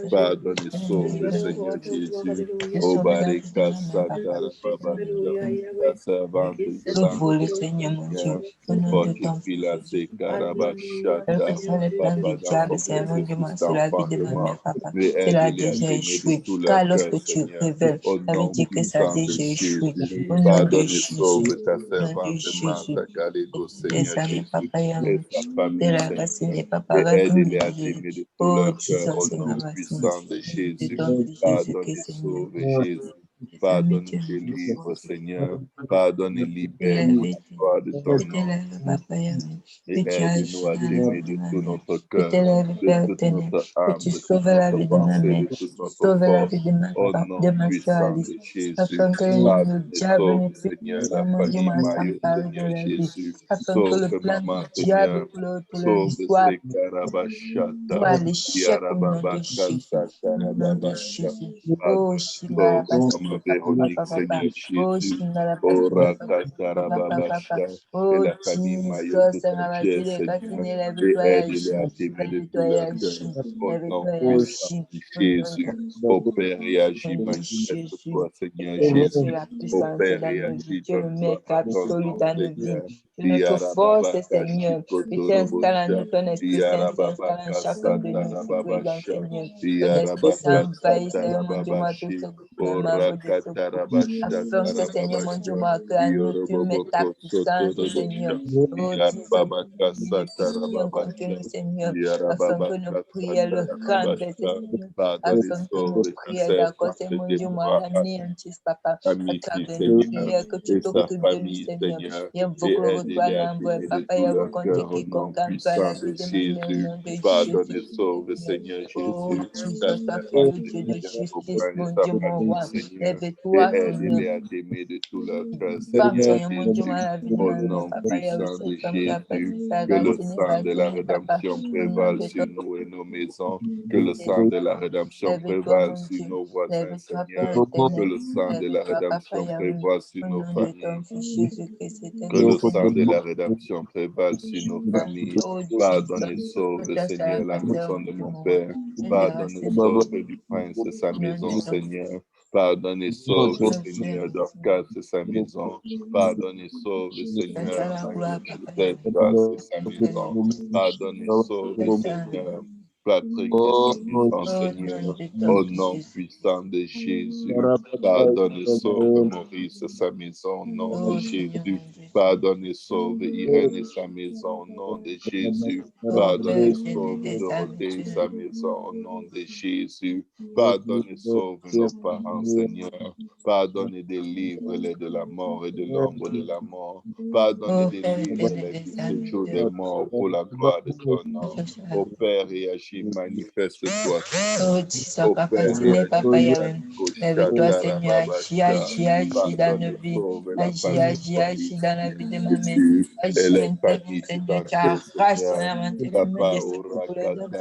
Pardonne et sauve, Seigneur Jésus. Au Barika Satara Babasha, ta servante Yolande, Seigneur, fortifie-la, Sekarabashata, Papa, dans son processus d'enfantement, mais aide-les à t'aimer de tout leur cœur, Seigneur, au nom puissant de Jésus. Pardonne et sauve ta servante Martha Galigo, Seigneur Jésus, et sa famille, Seigneur, et aide-les à t'aimer de tout leur cœur au nom puissant de Jésus. Pardonne et sauve Jésus. Pardonne et délivre, Seigneur. Pardonne et libère pour la gloire de ton nom. Et aide-nous à t'aimer de tout notre cœur, de toute notre âme, de toute notre pensée, de toute notre force, au nom puissant de Jésus. Pardonne et sauve, Seigneur, la famille Maillot, Seigneur Jésus. Sauve maman, Seigneur. Sauve Sekarabashata, Yarababakasa, Karababasha. Sauve Sœur Véronique, Seigneur Jésus. Oh, Rakatarababacha. Et la famille Maillot de ton pied, Seigneur. Et aide-les à t'aimer de tout leur cœur. Au nom puissant de Jésus. Opère et agis manifeste-toi, Seigneur Jésus. Opère et agis dans toi, en ton nom, Seigneur. Notre force, Seigneur. Tu t'installes en nous, ton Esprit Saint s'installe en chacun de nous, ici présent, Seigneur. Ton Esprit Saint envahit, Seigneur, mon Dieu, moi, tous les membres de ce groupe. Affirme ce Seigneur, mon Dieu, moi, que à nous, tu mets ta puissance, Seigneur. Oh, dis en continu, Seigneur. Afin que nos prières le rendent, Seigneur. Afin que nos prières, d'accord, c'est mon Dieu, moi, l'anéantisse, Papa. À travers nos prières, que tu t'occupes de nous, Seigneur. Il invoque le retour à l'envoi, Papa, il rencontre quiconque emploie la vie de ma mère au nom de Jésus. Pardonne, sauve, Seigneur Oh, Jésus. Jesus, sois le Dieu de justice, mon Dieu, mon roi. Lève-toi, Seigneur. Aide-les à t'aimer de tout leur cœur, Femme, Seigneur Seigneur, mon Dieu, Jésus. moi, la vie de Au ma mère, nom Papa, il y a puissant cette de femme qui a Jésus, participé à que le vacciner, sang de la Papa. rédemption Au nom prévale de sur ton nous et nos maisons, que le sang de la rédemption Lève-toi, prévale mon sur Dieu. nos voisins, Lève-toi, Père Seigneur, que éternel. le sang de la Lève-toi, Papa rédemption Yahweh. prévale sur Au nos nom de ton familles. Fils Jésus-Christ Que le éternel. sang de la rédemption prévale sur nos familles. Oh, Pardonne et Jesus. sauve, Seigneur, la maison de mon Au Père. Pardonne et sauve du prince et sa maison, Seigneur. Pardonne et sauve, Seigneur, Dorcas et sa maison. Pardonne et sauve, Seigneur, Marie-Joseph, grâce et sa maison. Pardonne et sauve, Seigneur, Patrick et sa maison, Seigneur. Au nom puissant de Jésus. Pardonne et sauve Maurice et sa maison, au nom de Jésus. Pardonne et sauve Irène et sa maison, au nom de Jésus. Pardonne et sauve Dorothée et sa maison, au nom de Jésus. Pardonne et sauve nos parents, Seigneur. Pardonne et délivre-les de la mort et de l'ombre de la mort. Pardonne et délivre-les du séjour des morts pour la gloire de ton nom. Ô Père et agis, manifeste-toi. Oh, Jesus, Ô Papa, Père et Seigneur, Papa agis, Yahweh. Lève-toi, Seigneur, agis dans nos vies. Agis dans la vie de ma mère. et Agis, les interviens, familles tout Seigneur, tu entières, arraches Seigneur. la main Papa, de ce au pour les hommes.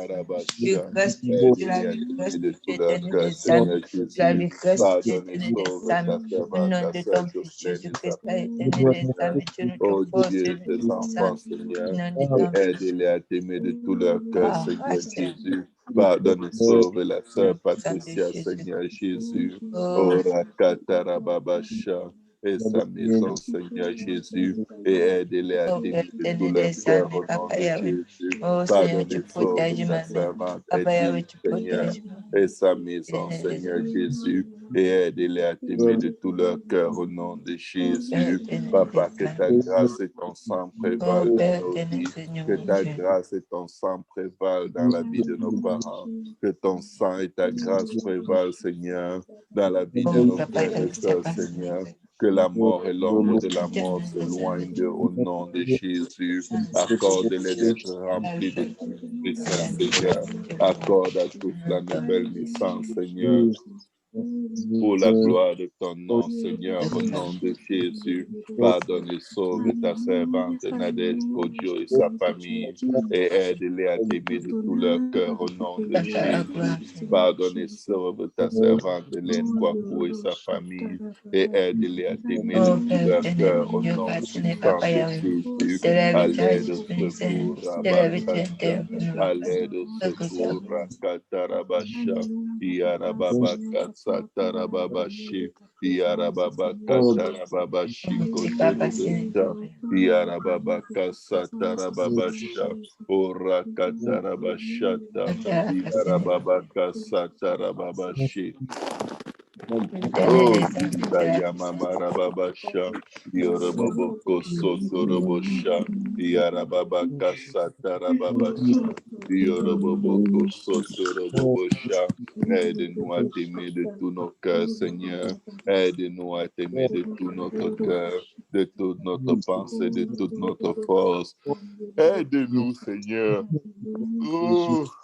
Tu Rakatarabasha, restitues la aide-les à vie, tu t'aimer de tout restitues leur éternel cœur, des âmes. Seigneur Tu la Jésus. lui restitues Pardonne et éternel sauve des ta âmes. Au servante, nom ta de sœur ton Fils Jocelyne et sa Jésus-Christ, Père famille, éternel des Seigneur. âmes, tu notre Oh force et Dieu, notre tes enfants, puissance. Seigneur, Au nom de et ton aide-les à t'aimer de tout leur cœur, Seigneur Fils. Jésus. Pardonne et sauve la sœur Sang de Patricia, Jésus. Seigneur Jésus. Oh, Oh Rakatarababasha et sa maison, Seigneur Jésus, et aide-les à oh Père t'aimer de tout éternel leur des cœur âmes, au nom Papa de Yahweh. Jésus. Oh Seigneur, Pardonne tu et sauve protèges ta ma mère. servante Papa Yahweh, Edwige, tu Seigneur, protèges ma mère. et sa maison, Éternel des Seigneur âmes. Jésus, et aide-les à t'aimer de tout leur cœur au nom de Oh Père Jésus. éternel Papa, des que ta âmes. grâce et ton sang Oh prévalent dans Père nos éternel, vies, Seigneur que mon ta Dieu. grâce et ton sang prévalent dans la vie de nos parents, que ton sang et ta grâce prévalent, Seigneur, dans la vie de Oh nos Papa frères et Yahweh, ça sœurs, passe. Seigneur. Que la mort et l'ombre de la mort Éternel des âmes. s'éloignent d'eux au nom de Jésus. Accorde-les d'être remplis de ton Esprit Saint, Seigneur. Accorde à tous la nouvelle naissance, Seigneur. Pour la gloire de ton nom, Seigneur, au nom de Jésus, pardonne et sauve ta servante Nadège Kodjo et sa famille, et aide-les à t'aimer de tout leur cœur, au nom de Jésus. Pardonne et sauve ta servante Hélène Kwaku et sa famille, et aide-les à t'aimer de Oh tout Père leur éternel, cœur, au Dieu nom fasciné, puissant Papa de Yahweh. Jésus. C'est la À vie, tu as l'aide au disponible, Seigneur. secours, C'est la vie, tu Rabakata. intervenu, À Papa. l'aide au Ce que ça secours, Rakatarabasha. Yarababakasatarababashi. Yarababakatarababashi. dit, Papa, c'est Kotorobosha. Yarababakasatarababasha. Orakatarabashata. Yarababakasatarababashi. Oh, Jaya Mama Rababasha, Yoroboko Sotorobosha, Yarababaka Satarababasha, Yoroboko Sotorobosha. Aide-nous à t'aimer de tout nos cœurs, Seigneur. Aide-nous à t'aimer de tout notre cœur, de toute notre pensée, de toute notre force. Aide-nous, Seigneur. Oh,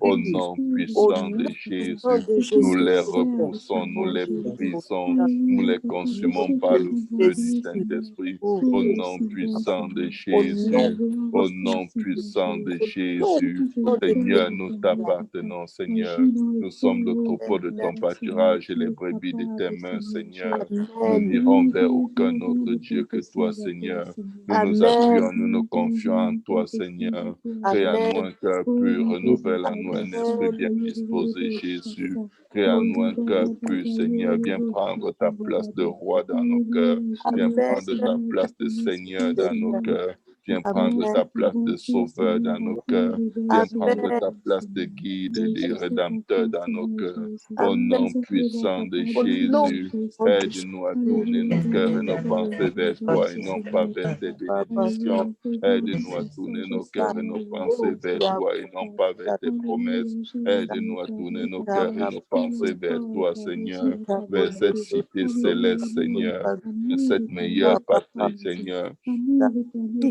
Au nom Au puissant de nom Jésus, de nous Jésus. les repoussons, nous les brisons, nous les consumons par le feu du Saint-Esprit. Au nom puissant de Jésus, au nom puissant de Jésus, Seigneur, nous t'appartenons, Seigneur. Nous sommes le troupeau de ton pâturage et les brebis de tes mains, Seigneur. Nous n'irons vers aucun autre Dieu que toi, Seigneur. Nous nous appuyons, nous nous confions en toi, Seigneur. Crée en nous un cœur pur, renouvelle en nous un esprit bien disposé, Jésus. Crée en nous un cœur pur, Seigneur. Viens prendre ta place de roi dans nos cœurs. Viens prendre ta place de Seigneur dans nos cœurs. Viens prendre ta place de sauveur dans nos cœurs. Viens prendre ta place de guide et de rédempteur dans nos cœurs. Au nom puissant de Jésus, aide-nous à tourner nos cœurs et nos pensées vers toi et non pas vers tes bénédictions. Aide-nous à tourner nos cœurs et nos pensées vers toi et non pas vers tes promesses. Aide-nous à tourner nos cœurs et nos pensées vers toi, Seigneur, vers cette cité céleste, Seigneur, vers cette meilleure patrie, Seigneur,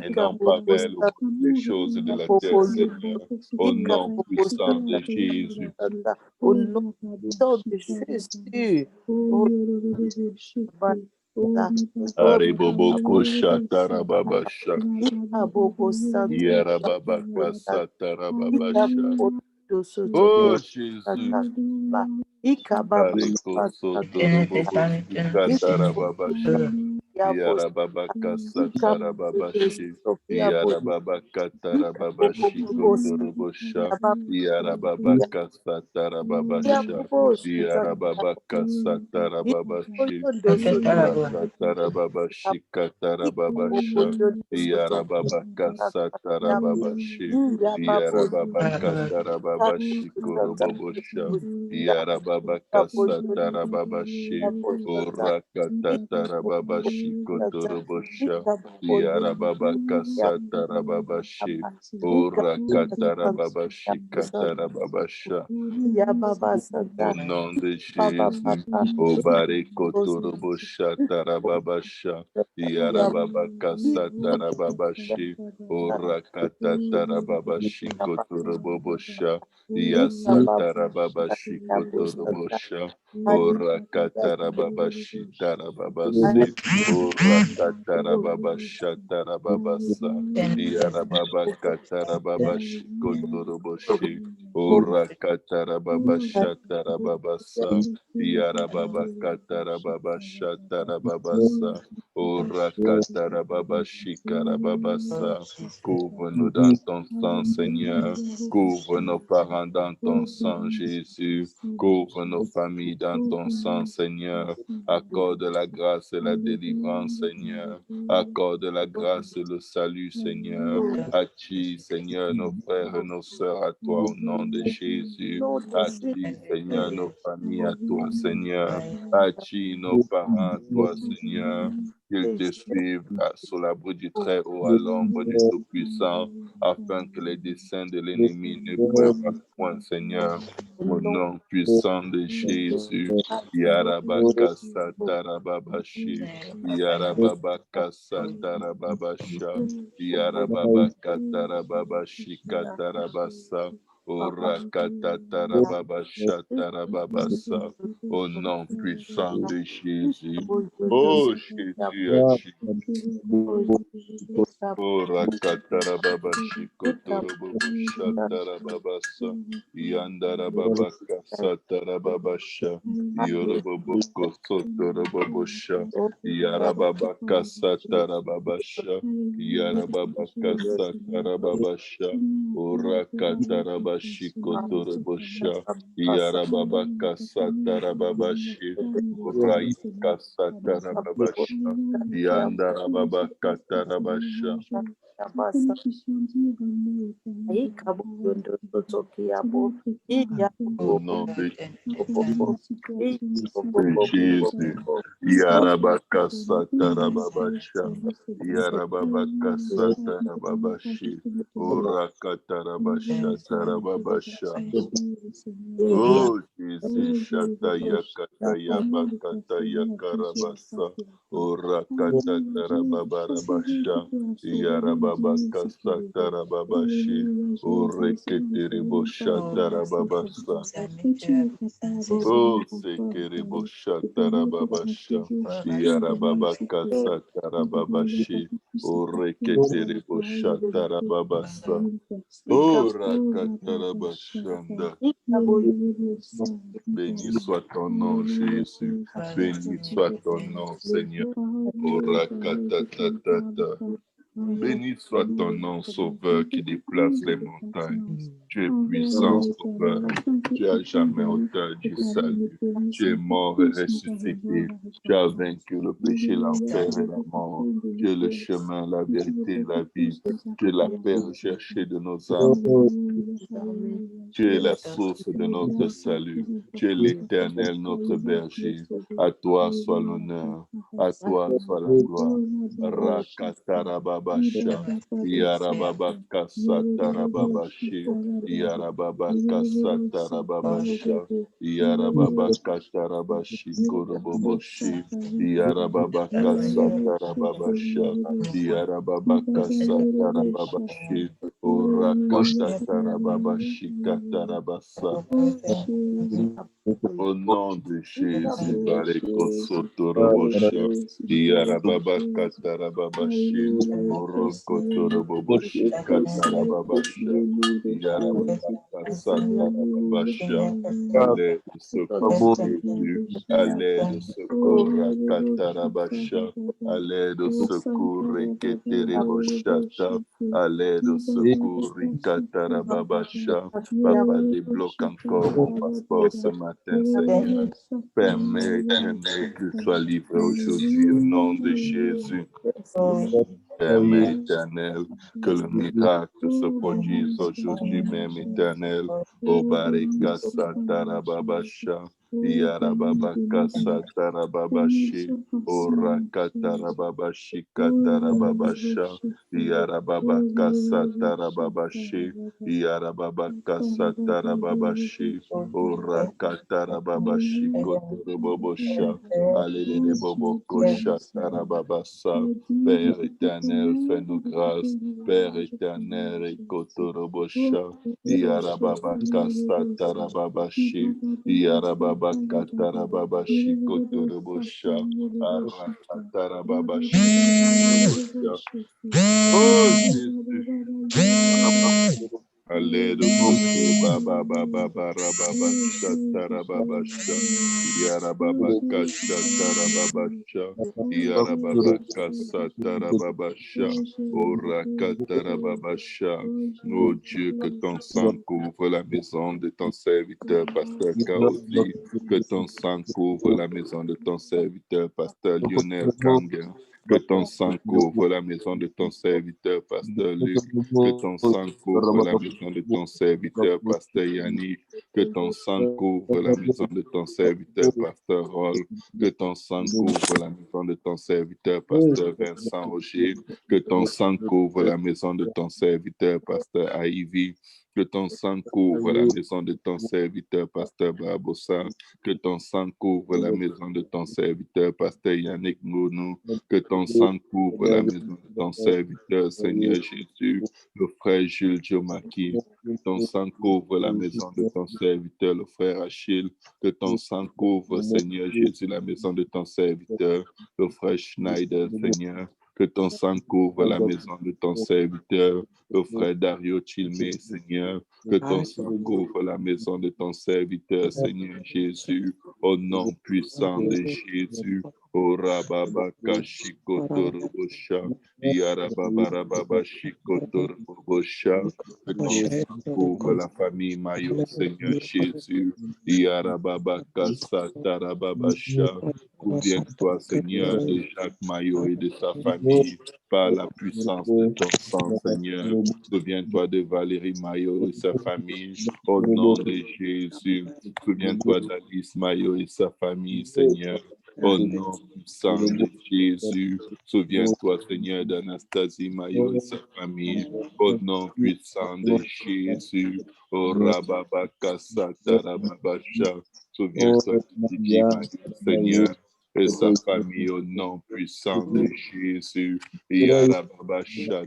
et non pas vers les choses de la terre, Seigneur. Au nom puissant de Jésus. Au nom puissant de Jésus. Ariboboko shatarababasha. Yarababaka satarababasha. Oh Jésus. Ariko sotoroboboshi katarababasha. Yarababaka satarababashi. Yarababaka tarababashi kotorobosha. Yarababaka satarababasha. Yarababaka satarababashi. Urasatarababashi katarababasha. Yarababaka satarababashi. Yarababaka tarababashi korobobosha. Yarababaka satarababashi. Urakatarababashi kotorobosha. Yarababaka satarababashi. Urakatarababashi katarababasha. Au nom de Jésus, au bariko torobosha tarababasha, yarababaka satarababashi, urakata tarababashi kotorobosha, yasatarababashi kotorobosha, urakatarababashi tarababasi, urakatarababashi tarababasa, yarababaka tarababashi kotoroboshi, urakatarababashi tarababasa, yarababaka tarababashi tarababasa, urakatarababashi karababasa. Couvre-nous dans ton sang, Seigneur. Couvre nos parents dans ton sang, Jésus. Couvre nos familles dans ton sang, Seigneur. Accorde la grâce et la délivrance, Seigneur. Accorde la grâce et le salut, Seigneur. Attire, Seigneur, nos frères et nos sœurs à toi au nom de Jésus. Attire, Seigneur, nos familles à toi, Seigneur. Attire nos parents à toi, Seigneur. Qu'ils te suivent sous l'abri du Très-Haut, à l'ombre du Tout-Puissant, afin que les desseins de l'ennemi ne prévaillent point, Seigneur. Au nom puissant de Jésus, Yarabakasa Tarababashi, Yarababakasa Tarababasha, Yarababaka Tarababashi Katarabasa, Urakata Tarababasha Tarababasa, au nom puissant de Jésus. Oh Jésus, agis. Oh Rakatarababashi Kotorobobocha Tarababasa, Yandarababaka Satarababasha, Yoroboboko Sotorobobosha, Yarababaka Satarababasha, Yarababaka Satarababasha, Urakatarabashi Kotorobosha, Yarababaka Satarababashi, Urayaka Satarababasha, Yandarababaka Tarabasha. Au nom de Jésus, Yarabaka Satarababasha, Yarababaka Satarababashi, Urakatarabasha Tarababasha. Oh Jésus, Shata Yakata Yabakata Yakarabasa, Urakata Tarababarabasha, Yarababasha. Yarababaka Satarababashi, Oreketerebo Shatarababasa. Oh, Sekerebo Shatarababasha, Yarababaka Satarababashi, Oreketerebo Shatarababasa. Oh, Rakatarabashanda. Béni soit ton nom, Jésus. Béni soit ton nom, Seigneur. Oh, Rakatatata. Béni soit ton nom, Sauveur, qui déplace les montagnes. Tu es puissant, Sauveur. Tu as jamais hauteur du salut. Tu es mort et ressuscité. Tu as vaincu le péché, l'enfer et la mort. Tu es le chemin, la vérité et la vie. Tu es la paix recherchée de nos âmes. Tu es la source de notre salut. Tu es l'Éternel, notre berger. À toi soit l'honneur. À toi soit la gloire. Rakatarababasha. Yarababaka Satarababashi. Yarababaka Satarababasha. Yarababaka Tarabashi Koroboboshi. Yarababaka Satarababasha. Yarababaka Satarababashi. Orakatatarababashikatarabasa. Au nom de Jésus, Barekosotorobosha, Yarababakatarababashi, Orokotoroboboshikatarababasha, Yarababakasatarababasha. À l'aide de secours, Jésus, à l'aide de secours, Rakatarabasha, à l'aide de secours, Reketereboshata, à l'aide de secours, Rikatarababasha. Papa, débloque encore mon passeport ce matin, Seigneur. Permets, Éternel, que je sois livré aujourd'hui au nom de Jésus. Permets, Éternel, que le miracle se produise aujourd'hui même, Éternel. Au Barika Satarababasha, Yarababaka Satarababashi, au Rakatarababashi Katarababasha, Yarababaka Satarababashi, Yarababaka Satarababashi, au Rakatarababashi Kotorobobosha, Alele Boboko Shatarababasa. Père éternel, fais-nous grâce. Père éternel, Ekotorobosha, Yarababaka Satarababashi, Yarababaka Tarababashi Kotorobosha, Arakatarababashi Kotorobosha. Oh Jésus. À l'aide au secours, Baba Baba Barababa Shatarababasha, Yarababaka Shatarababasha, Yarababaka Satarababasha, Orakatarababasha. Oh Dieu, que ton sang couvre la maison de ton serviteur, Pasteur Kaozi, que ton sang couvre la maison de ton serviteur, Pasteur Lionel Kangen. Que ton sang couvre la maison de ton serviteur, Pasteur Luc. Que ton sang couvre la maison de ton serviteur, Pasteur Yannick. Que ton sang couvre la maison de ton serviteur, Pasteur Roll. Que ton sang couvre la maison de ton serviteur, Pasteur Vincent Roger. Que ton sang couvre la maison de ton serviteur, Pasteur Ivy. Que ton sang couvre la maison de ton serviteur, Pasteur Barbosa. Que ton sang couvre la maison de ton serviteur, Pasteur Yannick Mounou. Que ton sang couvre la maison de ton serviteur, Seigneur Jésus, le frère Jules Diomaki. Que ton sang couvre la maison de ton serviteur, le frère Achille. Que ton sang couvre, Seigneur Jésus, la maison de ton serviteur, le frère Schneider, Seigneur. Que ton sang couvre la maison de ton serviteur, le frère Dario Chilmé, Seigneur. Que ton sang couvre la maison de ton serviteur, Seigneur Jésus, au nom puissant de Jésus. O Rababaka Shikotorobosha, Yarababarababa Shikotorobosha. Que ton sang couvre la famille Mayo, Seigneur Jésus. Yarababaka Satarababasha. Souviens-toi, Seigneur, de Jacques Maillot et de sa famille par la puissance de ton sang, Seigneur. Souviens-toi de Valérie Maillot et sa famille au nom de Jésus. Souviens-toi d'Alice Maillot et sa famille, Seigneur. Au nom puissant de Jésus. Souviens-toi, Seigneur, d'Anastasie Maillot et sa famille. Au nom puissant de Jésus. Au Rababaka Satarababasha. Souviens-toi de Didi Maillot, Seigneur. et sa famille au nom puissant de Jésus. Yarababashata.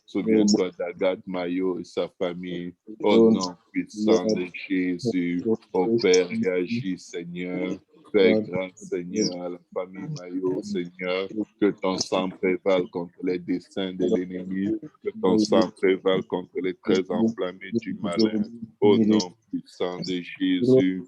Souviens-toi d'Agathe Mayo et sa famille au nom puissant de Jésus. Au Père, agis, Seigneur. Fais grâce, Seigneur, à la famille Maillot, Seigneur, que ton sang prévale contre les desseins de l'ennemi, que ton sang prévale contre les traits enflammés du malin, au nom puissant de Jésus.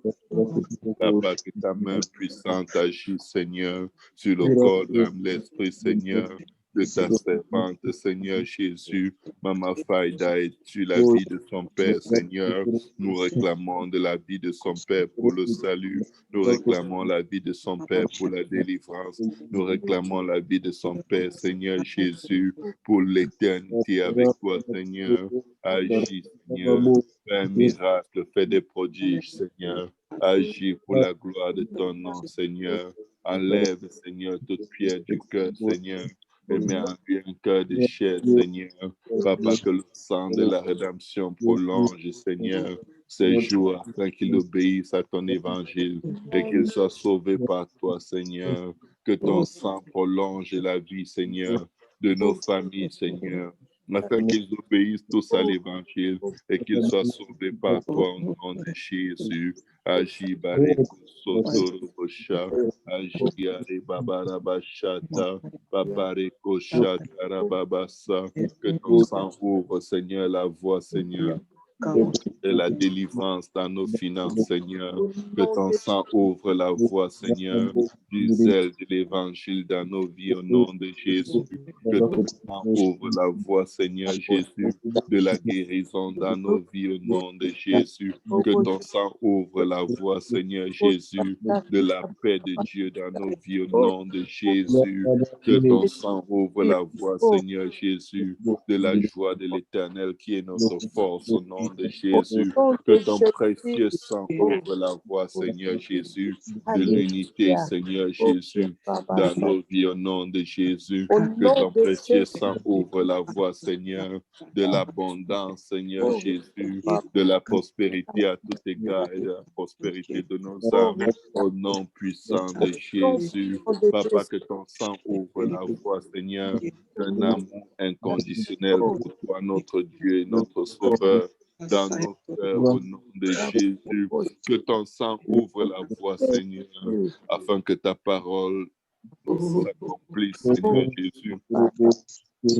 Papa, que ta main puissante agisse, Seigneur, sur le corps, l'âme, l'esprit, Seigneur, de ta servante, Seigneur Jésus. Maman Faïda est sur la vie de son Père, Seigneur. Nous réclamons de la vie de son Père pour le salut. Nous réclamons la vie de son Père pour la délivrance. Nous réclamons la vie de son Père, Seigneur Jésus, pour l'éternité avec toi, Seigneur. Agis, Seigneur. Fais un miracle, fais des prodiges, Seigneur. Agis pour la gloire de ton nom, Seigneur. Enlève, Seigneur, toute pierre du cœur, Seigneur. Et mets en lui un cœur de chair, Seigneur. Papa, que le sang de la rédemption prolonge, Seigneur, ces jours afin qu'il obéisse à ton évangile et qu'il soit sauvé par toi, Seigneur. Que ton sang prolonge la vie, Seigneur, de nos familles, Seigneur, afin qu'ils obéissent tous à l'évangile et qu'ils soient sauvés par toi au nom de Jésus. Agis, Bareko, Soto, Rocha, Agis, Babarabashata, Babareko, Shata, Rababasa, que ton sang ouvre, Seigneur, la voie, Seigneur, de la délivrance dans nos finances, Seigneur. Que ton sang ouvre la voie, Seigneur, du zèle de l'évangile dans nos vies au nom de Jésus. Que ton sang ouvre la voie, Seigneur Jésus, de la guérison dans nos vies au nom de Jésus. Que ton sang ouvre la voie, Seigneur Jésus, de la paix de Dieu dans nos vies au nom de Jésus. Que ton sang ouvre la voie, Seigneur Jésus, de la joie de l'Éternel qui est notre force au nom de Jésus. Que ton précieux sang ouvre la voie, Seigneur Jésus, de l'unité, Seigneur Jésus, dans nos vies au nom de Jésus. Que ton précieux sang ouvre la voie, Seigneur, de l'abondance, Seigneur Jésus, de la prospérité à tout égard et de la prospérité de nos âmes au nom puissant de Jésus. Papa, que ton sang ouvre la voie, Seigneur, d'un amour inconditionnel pour toi, notre Dieu et notre Sauveur, dans nos cœurs au nom de Jésus. Que ton sang ouvre la voie, Seigneur, afin que ta parole s'accomplisse, Seigneur Jésus.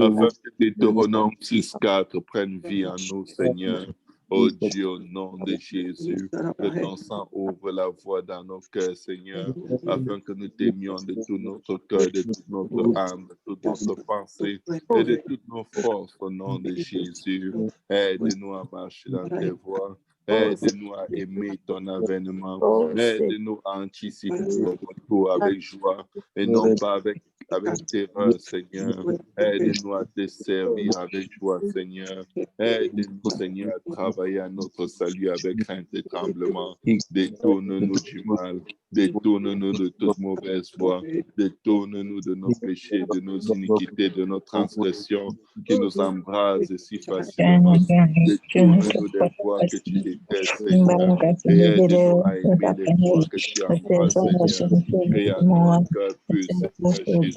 Afin que Deutéronome 6.4 prenne vie en nous, Seigneur. Oh Dieu, au nom de Jésus, que ton sang ouvre la voie dans nos cœurs, Seigneur, afin que nous t'aimions de tout notre cœur, de toute notre âme, de toute notre pensée et de toutes nos forces, au nom de Jésus. Aide-nous à marcher dans tes voies. Aide-nous à aimer ton avènement. Aide-nous à anticiper ton retour avec joie et non pas avec terreur, Seigneur. Aide-nous à te servir avec joie, Seigneur. Aide-nous, Seigneur, à travailler à notre salut avec crainte et tremblement. Détourne-nous du mal. Détourne-nous de toute mauvaise voie. Détourne-nous de nos péchés, de nos iniquités, de nos transgressions qui nous embrasent si facilement. Détourne-nous des voies que tu détestes, Seigneur. Et aide-nous à aimer les voies que tu envoies, Seigneur. Crée à nous un cœur pur, Seigneur Jésus.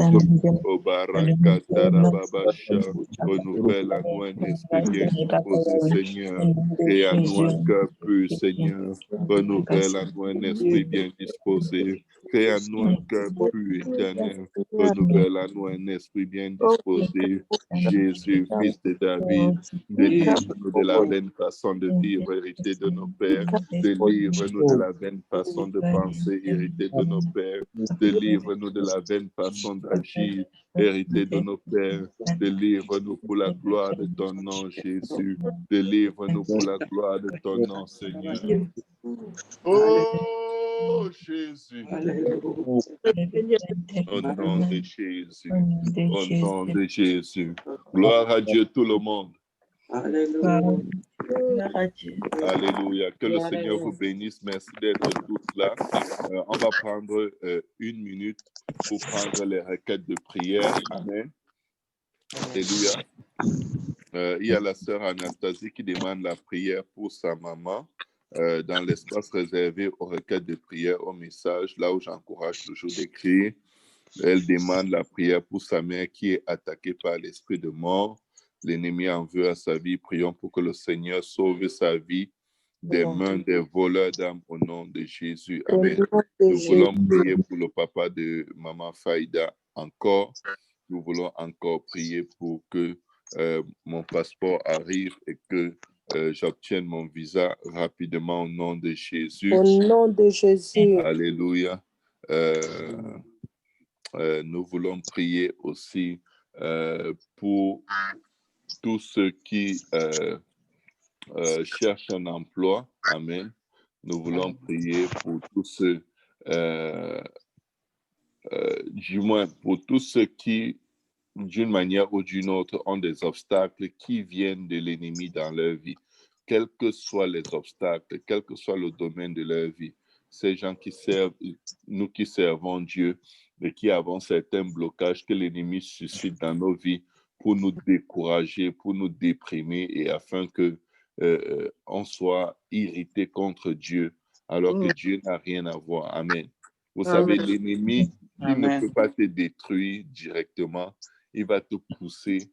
Au Barakatarababacha, renouvelle à nous un esprit bien disposé, Seigneur. Crée à nous un cœur pur, Seigneur. Renouvelle à nous un esprit bien disposé. Crée à nous un cœur pur, éternel. Renouvelle à nous un esprit bien disposé. Jésus, fils de David, délivre-nous de la vaine façon de vivre héritée de nos pères. Délivre-nous de la vaine façon de penser héritée de nos pères. Délivre-nous de la vaine façon d'agir héritée de nos pères. Délivre-nous pour la gloire de ton nom, Jésus. Délivre-nous pour la gloire de ton nom, Seigneur. Oh, Jésus. Au nom de Jésus. Au nom de Jésus. Gloire à Dieu, tout le monde. Alléluia. Que le Seigneur vous bénisse. Merci d'être tous là. On va prendre 1 minute pour prendre les requêtes de prière. Amen. Alléluia. Il y a la sœur Anastasie qui demande la prière pour sa maman, dans l'espace réservé aux requêtes de prière, au message, là où j'encourage toujours d'écrire. Elle demande la prière pour sa mère qui est attaquée par l'esprit de mort. L'ennemi en veut à sa vie. Prions pour que le Seigneur sauve sa vie des mains des voleurs d'âmes au nom de Jésus. Amen. Nous voulons prier pour le papa de Maman Faïda encore. Nous voulons encore prier pour que mon passeport arrive et que j'obtienne mon visa rapidement au nom de Jésus. Au nom de Jésus. Alléluia. Nous voulons prier aussi pour tous ceux qui cherchent un emploi. Amen. Nous voulons prier pour tous ceux, du moins pour tous ceux qui, d'une manière ou d'une autre, ont des obstacles qui viennent de l'ennemi dans leur vie. Quels que soient les obstacles, quel que soit le domaine de leur vie, ces gens qui servent, nous qui servons Dieu, et qui avons certains blocages que l'ennemi suscite dans nos vies pour nous décourager, pour nous déprimer, et afin que on soit irrité contre Dieu, alors que Dieu n'a rien à voir. Amen. Vous savez, l'ennemi, il ne peut pas te détruire directement. Il va te pousser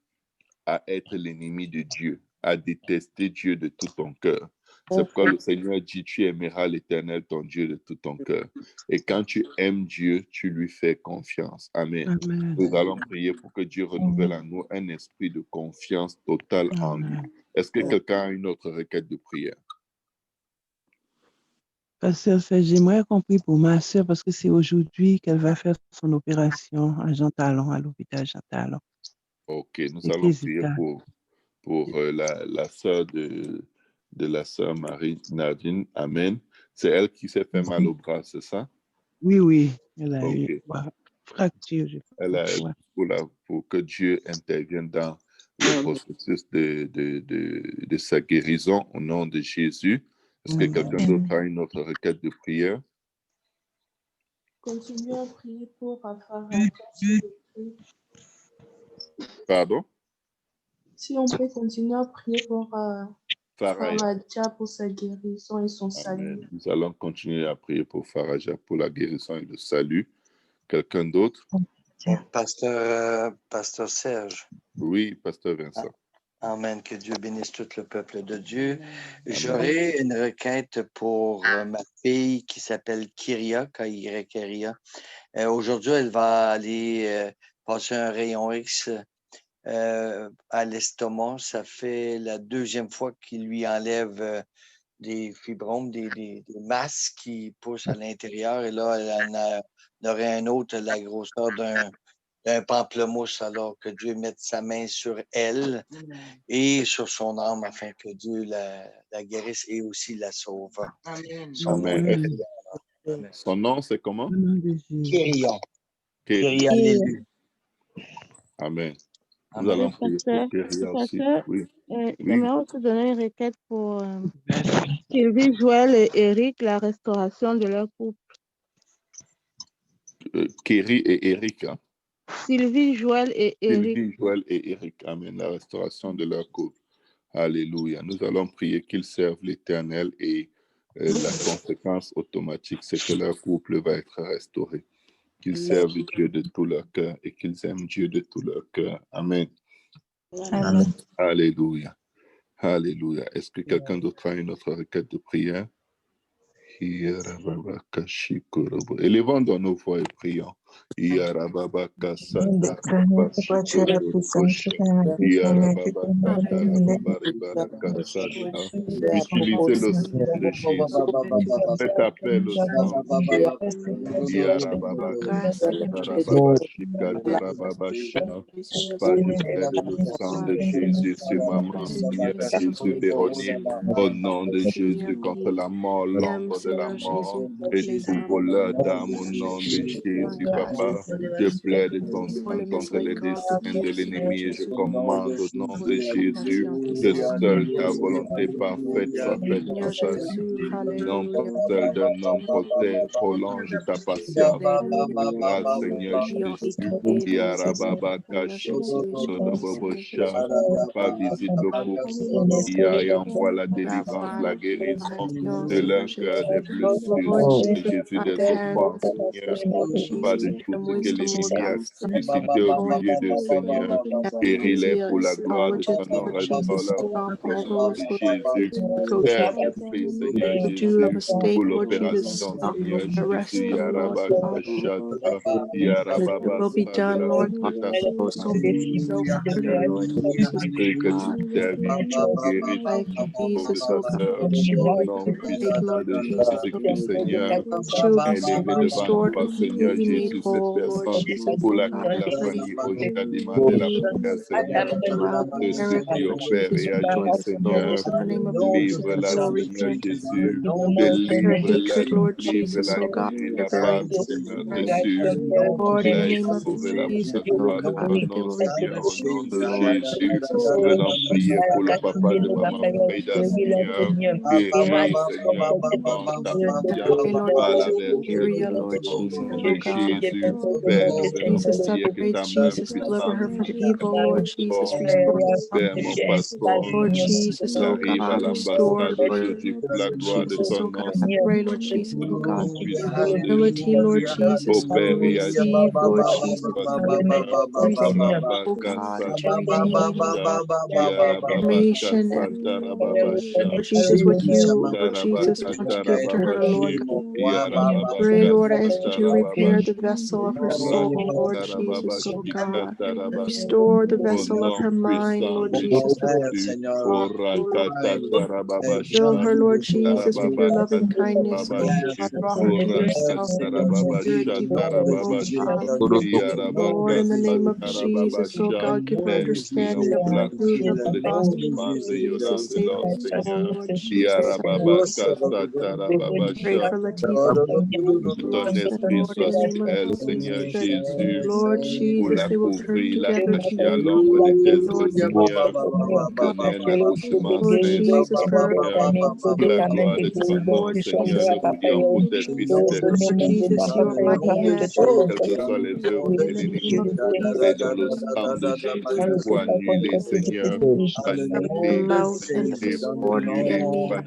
à être l'ennemi de Dieu, à détester Dieu de tout ton cœur. C'est pourquoi le Seigneur dit, tu aimeras l'Éternel, ton Dieu, de tout ton cœur. Et quand tu aimes Dieu, tu lui fais confiance. Amen. Amen. Nous allons prier pour que Dieu renouvelle en nous un esprit de confiance totale en lui. Est-ce que quelqu'un a une autre requête de prière? Pasteur, j'aimerais qu'on prie pour ma soeur parce que c'est aujourd'hui qu'elle va faire son opération à Jean Talon, à l'hôpital Jean Talon. Ok, nous allons prier pour la sœur de la sœur Marie-Nadine. Amen. C'est elle qui s'est fait mal au bras, c'est ça? Oui. Elle a eu une fracture. Elle a pour que Dieu intervienne dans le processus de sa guérison au nom de Jésus. Est-ce que quelqu'un d'autre a une autre requête de prière? Continuez à prier pour Farah. Pardon? Si on peut continuer à prier pour Faraja pour sa guérison et son salut. Nous allons continuer à prier pour Faraja pour la guérison et le salut. Quelqu'un d'autre? Pasteur Serge. Oui, Pasteur Vincent. Amen. Que Dieu bénisse tout le peuple de Dieu. J'aurai une requête pour ma fille qui s'appelle Kyria, Kyria. Aujourd'hui, elle va aller passer un rayon X à l'estomac. Ça fait la deuxième fois qu'il lui enlève des fibromes, des masses qui poussent à l'intérieur. Et là, elle en aurait un autre, la grosseur d'un pamplemousse, alors que Dieu mette sa main sur elle et sur son âme afin que Dieu la guérisse et aussi la sauve. Amen. Son nom, c'est comment? Kyria. Kyria l'élu. Amen. Nous allons prier pour Kyria aussi. Oui. J'aimerais aussi donner une requête pour Sylvie, Joël et Eric, la restauration de leur couple. Kéry et Eric. Hein? Sylvie, Joël et Eric. Sylvie, Joël et Eric. Amen. La restauration de leur couple. Alléluia. Nous allons prier qu'ils servent l'Éternel et la conséquence automatique, c'est que leur couple va être restauré. Qu'ils servent Dieu de tout leur cœur et qu'ils aiment Dieu de tout leur cœur. Amen. Amen. Alléluia. Alléluia. Est-ce que quelqu'un d'autre a une autre requête de prière? Élevons dans nos voix et prions. Utilisez le sang de Jésus. Faites appel au sang de Jésus. Le sang de Jésus sur maman, Jésus, Véronique, au nom de Jésus, contre la mort, l'ombre de la mort, et tout voleur d'âme, au nom de Jésus, Papa. papa. Je plaide ton sang contre les desseins de l'ennemi et je commande au nom de Jésus que seule ta volonté parfaite soit faite dans sa vie. Non pas celle d'un homme prolonge ta patience. Grâce Seigneur Jésus. Pas visite le couple et envoie la délivrance, la guérison de leur cœur, des blessures, de Jésus, des offenses, Seigneur. Pas de tout ce que l'ennemi a suscité au milieu de Seigneur. Guéris-les pour la gloire de ton nom. Restaure leur au nom de Jésus. Père, prie, Seigneur Jésus, pour l'opération, Seigneur Jésus. Yarabakashata, Yarababasa, de la déportation. Prie que tu interviennes, tu guérisses, tu sauves ta sœur. Au nom puissant de Jésus-Christ, Seigneur. Élevé devant toi, Seigneur Jésus, cette personne pour laquelle la famille aujourd'hui a demandé la prière, Seigneur. De ce qui opère et agit, Seigneur. Livre-la, Seigneur Jésus. Délivre-la, délivre-la, guéris-la, pardonne les meurtrissures. La et sauve-la pour la gloire de ton nom, Seigneur, au nom de Jésus. Venons prier pour le papa de Maman Frida, Seigneur. Guéris, Seigneur, dans ta patience par la vertu de ton nom, au nom de Jésus. Père, nous venons prier que ta main puissante Père, mon passeport, il arrive à l'ambassade aujourd'hui pour la gloire de ton nom, puissant de Jésus. Au Père, et agis pour la gloire, Seigneur. Jesus, what you, Jesus, want to give to her, Lord God. Pray, Lord, I ask you to repair the vessel of her soul, Lord Jesus, oh God. Restore the vessel of her mind, Lord Jesus. Fill her, Lord Jesus, with your loving kindness, oh God. Draw her to yourself, purity, oh God. Lord, in the name of Jesus, oh God, give her understanding of the truth of the gospel of Jesus, save her soul, Lord Jesus. Pray for Latifa, Ton esprit Lord, soit in the sur name of elle, Seigneur Jesus. Jésus, Lord pour Jesus, la they will turn couvrir, la together to cacher à you, l'ombre de tes Lord ailes, Seigneur, Jesus, God. donner un accouchement Lord sain, Jesus, for Seigneur, pour la gloire de ton nom, Lord Seigneur. Jesus, Nous prions pour tes fils, tes Lord Jesus, your mighty hand, quelles que soient les œuvres de in the name l'ennemi, of et Jesus, dans le sang de Jésus pour annuler, Seigneur, annuler, mouth and et Lord, brûler, enemy,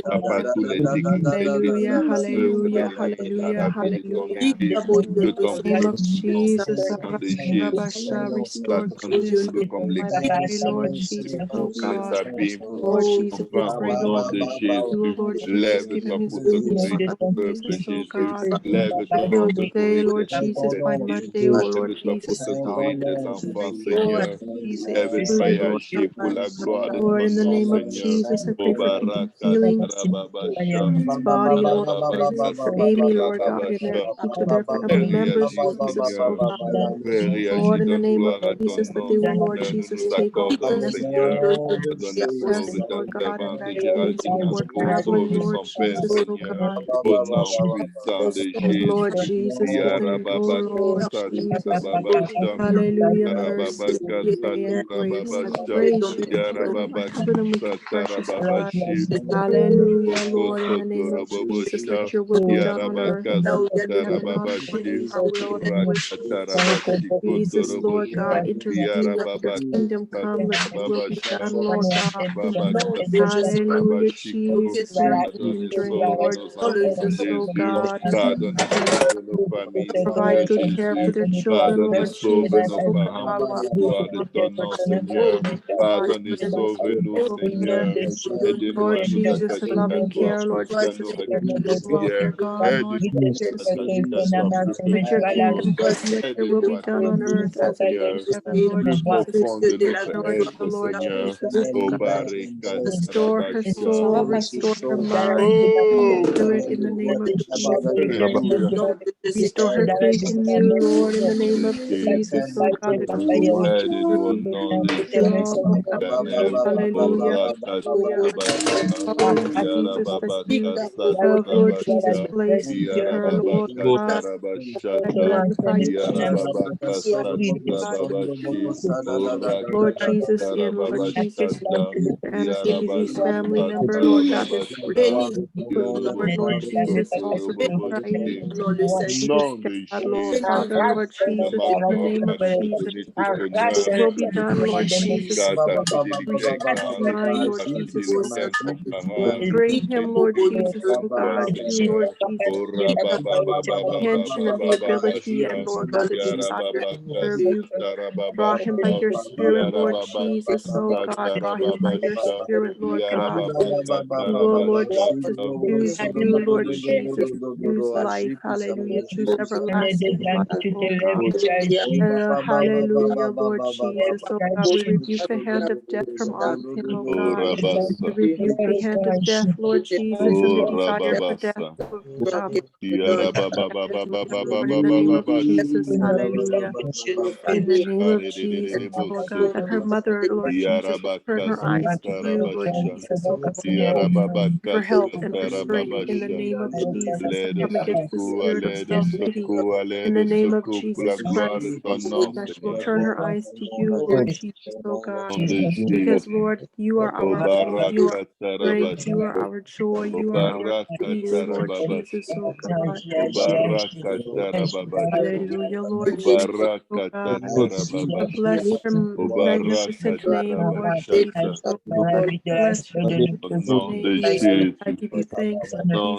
Papa, tous les décrets, hallelujah, œuvres de hallelujah, l'ennemi à hallelujah, la vie de ton hallelujah. fils, de ton Name of président, Jesus, au nom de Jésus. Rabasha, restore Satan goodness cible comme my l'éclipse, body, Lord Jesus, oh tous les God. abîmes. Lord Jesus, we Enfin, au pray, nom Lord, de you will, Jésus, Lord Jesus, give him lève-toi his pour goodness, secourir Lord ton peuple, Jesus, oh Jésus. God. Lève-toi Heal pour today, secourir Lord tes fils, Jesus, tes by filles. Monday, oh Lord Lève-toi pour Jesus, secourir tes enfants, Lord Seigneur. Jesus, Lève-toi healing, et Lord agis pour la gloire de Lord, ton in the nom, name of Seigneur. Jesus, I Au pray for complete baraka healing tarababasha, his body, Lord God, and for tarababakasa Amy, Lord God, and tarababasha. each of their family members, Réagis, Jesus, oh Seigneur. God. Réagis, Lord, in the donne name of gloire à ton Jesus, that nom, they will, Lord Seigneur. Nous Jesus, nous take all the accordons, necessary Seigneur, à donner steps, sauve ta Lord God, and servante that Géraldine before Ambrose, traveling, sauve Lord son Père, Jesus, oh Seigneur, God. au nom puissant de Lord Jésus. Jesus, give them, oh Lord Yarababakasa Jesus, tarababasha, hallelujah, mercy, Yarababakasa and grace. I tarababasha, praise you, Lord. I cover them with your Yarababakasa precious blood. tarababashi, Hallelujah, Oko Lord, in the name of Jesus, sotorobobosha, let your will be done on earth Yarabakasa as it is tarababashi, our will and wish. Rakatarabashi Jesus, Lord kotorobosha, God, intervene. Let your kingdom Yarababakasa come. Let your will be tarababasha, done, Lord God. Babakasa Hallelujah, tarababashiko. Jesus. You're Pardonne, hindering, sauve Lord nos enfants, Jesus, oh Jésus. God. Pardonne, sauve nos familles, Provide Seigneur good care for Jésus. their children, Pardonne, Lord sauve Jesus, nos oh parents God. pour la While gloire de ton Lord nom, Jesus, Seigneur. God, Pardonne et for them sauve-nous, over their Seigneur. Aide-nous Lord à nous Jesus, and attacher à loving toi care, Lord plus qu'à nos Jesus, réalités, while they're Seigneur. gone, Lord Aide-nous à nous Jesus. attacher à toi plus qu'aux Let your choses. kingdom come, let your will Aide-nous be à done on t'aimer, earth as it is Seigneur, in heaven, du Lord plus Jesus. profond de notre Lord, être, Lord Seigneur. Jesus, oh Au God. barika Restore her tarabasha. soul, restore her mind, Oh, spirit in the name of Jesus. Alléluia. Restore her faith in you, Lord, in the name of Jesus, oh God, that she will walk in Aide-nous au nom de you Jésus, all, oh God. éternel. Oh, Hallelujah, hallelujah. Rakatarabasha. Lord Jesus, that you Yarababaka have, Lord Jesus, Satarabasha. placed in her, Lord Yarababaka God. magnify you, Jesus. Lord Jesus, in Lord Jesus, Anastasia's family member, Lord God, this Lord Jesus, also crying. Jesus, dad, Lord Father, Lord Jesus, in the name of Jesus, will be done, Lord Jesus. Restore his mind, Lord Jesus, oh God. Bring him, Lord Jesus, oh God, to Lord Jesus, attention and the ability and Lord God, the desire to serve you. Draw him by your spirit, Lord Jesus, oh God. Draw him by your spirit, Lord God. He will, Lord Jesus, choose you, Lord Jesus, choose life. Hallelujah. Choose everlasting life, oh God. Hallelujah, Lord Jesus, oh God. We rebuke the hand of death from off him, oh God. We rebuke the hand of death, Lord Jesus, and the desire for death. Lord, in the name of Jesus, hallelujah. In the name of Jesus, oh God, that her mother, Lord Jesus, will turn her eyes to you, Lord Jesus, oh God, for help and for strength. In the name of Jesus, I come against the spirit of self-pity. In the name of Jesus Christ, that she will turn her eyes to you, Lord Jesus, oh God, because Lord, you are our hope, you are our strength, you are our joy, you are our peace, Lord Jesus, oh God. Hallelujah, Lord Jesus, oh God. Bless your magnificent name, Lord Jesus, oh God. Bless your magnificent name. I give you thanks,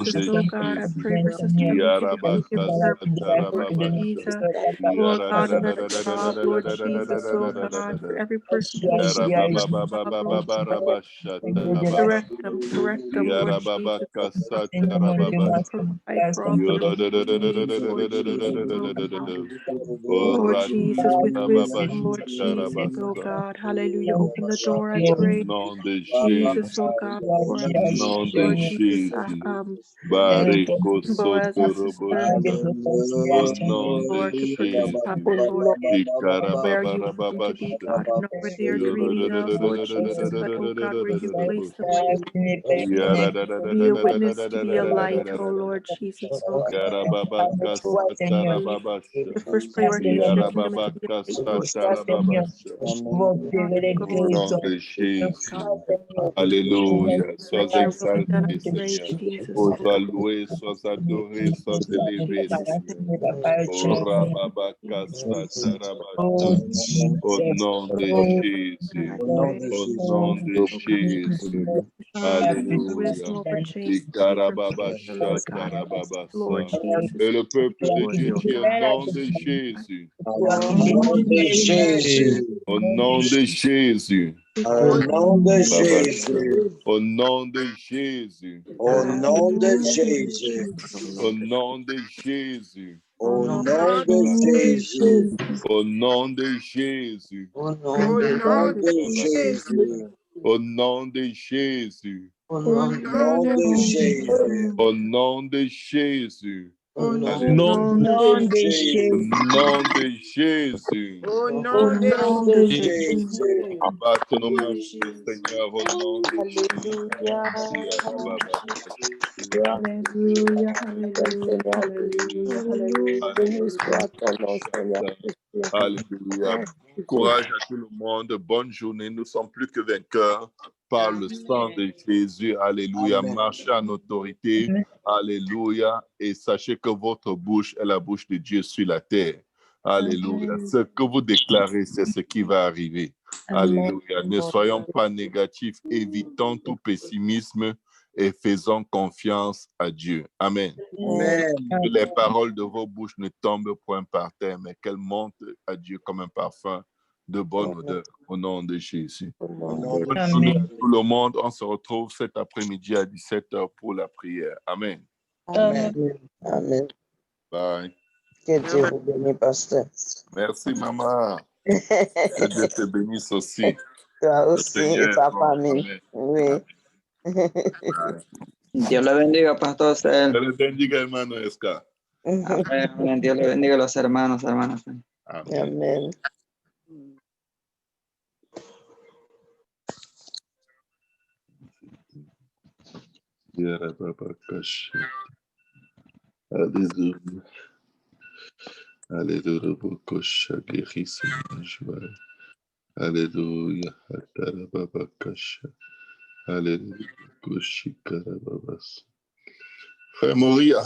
Jesus, oh God. I pray for Sister Amika, give her, Lord Jesus. Lord God, another job, Lord Jesus, oh God, for every person who is job, Lord God. Correct them, Lord Jesus, oh God. Provide for all the needs, Lord Jesus, oh God. Lord Jesus, with wisdom, Lord Jesus, oh God, hallelujah. Open the door, I pray. Jesus, oh God, for Lord Jesus, Boaz, our sister, Lord, to participate, Lord, where you want them to be, God, and not where they are dreaming of, Lord Jesus, but oh God, where you place them, to be a witness, to be a light, oh Lord Jesus, oh God. The first priority is making them to be a light, Lord Jesus. Not to go, God. Alléluia. Sois Your will be done, I exalté, pray, Seigneur. Jesus, Oh, oh sois God. loué, sois adoré, sois élevé, Jesus' Seigneur. name. Oh, Rababakasatarabacha. Au nom de Jésus. I pray, Au nom de oh God, Jésus. wisdom Alléluia. over change, Lord God. Ikarababashatarababasa. Lord Jesus, Et le peuple de Lord, Dieu oh dit au God. nom de Jésus. Au nom de Jésus. Au nom de Jésus. Au nom de Babasha. Jésus. Au nom de Jésus. Au nom de Jésus. Au nom de Jésus. Au nom de Jésus. Au nom de Jésus. Au nom de Jésus. Au nom de Jésus. Au nom de Jésus. Au nom de Jésus. Au nom Alléluia. de Jésus. Au nom de Jésus. Au Au nom nom de de Jésus. Jésus. Abattons nos mains, Seigneur, au nom de Hallelujah. Jésus. Hallelujah. Hallelujah. Alléluia, Hallelujah. Alléluia. Béni soit ton nom, Seigneur. Alléluia. Courage à tout le monde. Bonne journée. Nous sommes plus que vainqueurs par le sang de Jésus. Alléluia. Amen. Marchez en autorité. Alléluia. Et sachez que votre bouche est la bouche de Dieu sur la terre. Alléluia. Ce que vous déclarez, c'est ce qui va arriver. Alléluia. Ne soyons pas négatifs. Évitons tout pessimisme et faisons confiance à Dieu. Amen. Amen. Que les paroles de vos bouches ne tombent point par terre, mais qu'elles montent à Dieu comme un parfum de bonne odeur. Au nom de Jésus. Bonne journée à tout le monde. On se retrouve cet après-midi à 17h pour la prière. Amen. Amen. Amen. Bye. Que Dieu vous bénisse, pasteur. Merci, maman. Que Dieu te bénisse aussi. Toi Le aussi et Seigneur est ta bon. famille. Amen. Oui. Dios le bendiga, Pastor Cel. Que le bendiga, hermano Esca. Amén. Dios le bendiga a los hermanos, hermanas. Amen. Amen. Alléluia. Alléluia, Bokosha, guéris, Seigneur, joie. Alléluia, Atarababakasha. Alléluia, Koshikarababas. Frère Moria.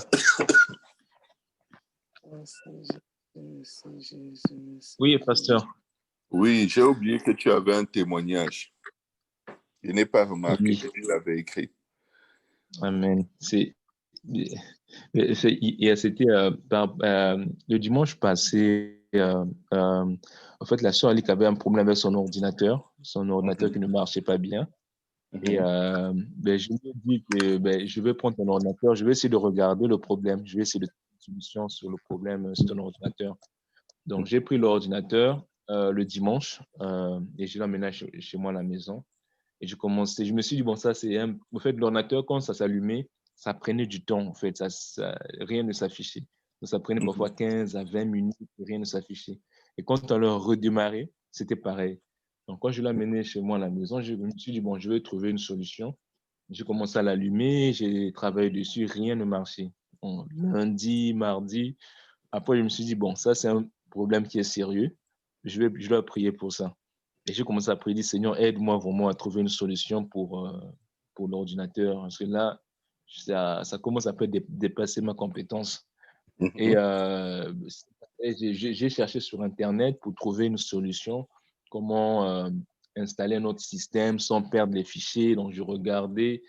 Oui, pasteur. Oui, j'ai oublié que tu avais un témoignage. Je n'ai pas remarqué Oui. que tu l'avais écrit. Amen. C'était le dimanche passé. En fait, la sœur Alice avait un problème avec son ordinateur qui ne marchait pas bien. Et je lui ai dit que je vais prendre ton ordinateur, je vais essayer de regarder le problème, je vais essayer de trouver une solution sur le problème sur ton ordinateur. Donc, j'ai pris l'ordinateur le dimanche et je l'ai emmené chez moi à la maison. Et je me suis dit, bon, ça, c'est en fait, l'ordinateur, quand ça s'allumait, ça prenait du temps, en fait, rien ne s'affichait. Donc, ça prenait parfois 15 à 20 minutes, rien ne s'affichait. Et quand on le redémarrait, c'était pareil. Donc, quand je l'ai amené chez moi à la maison, je me suis dit, bon, je vais trouver une solution. J'ai commencé à l'allumer, j'ai travaillé dessus, rien ne marchait. Bon, lundi, mardi, après, je me suis dit, bon, ça, c'est un problème qui est sérieux. Je dois prier pour ça. Et j'ai commencé à prier, Seigneur, aide-moi vraiment à trouver une solution pour l'ordinateur. Parce que là, ça commence à peu dépasser ma compétence. Et j'ai cherché sur Internet pour trouver une solution, comment installer un autre système sans perdre les fichiers. Donc, je regardais.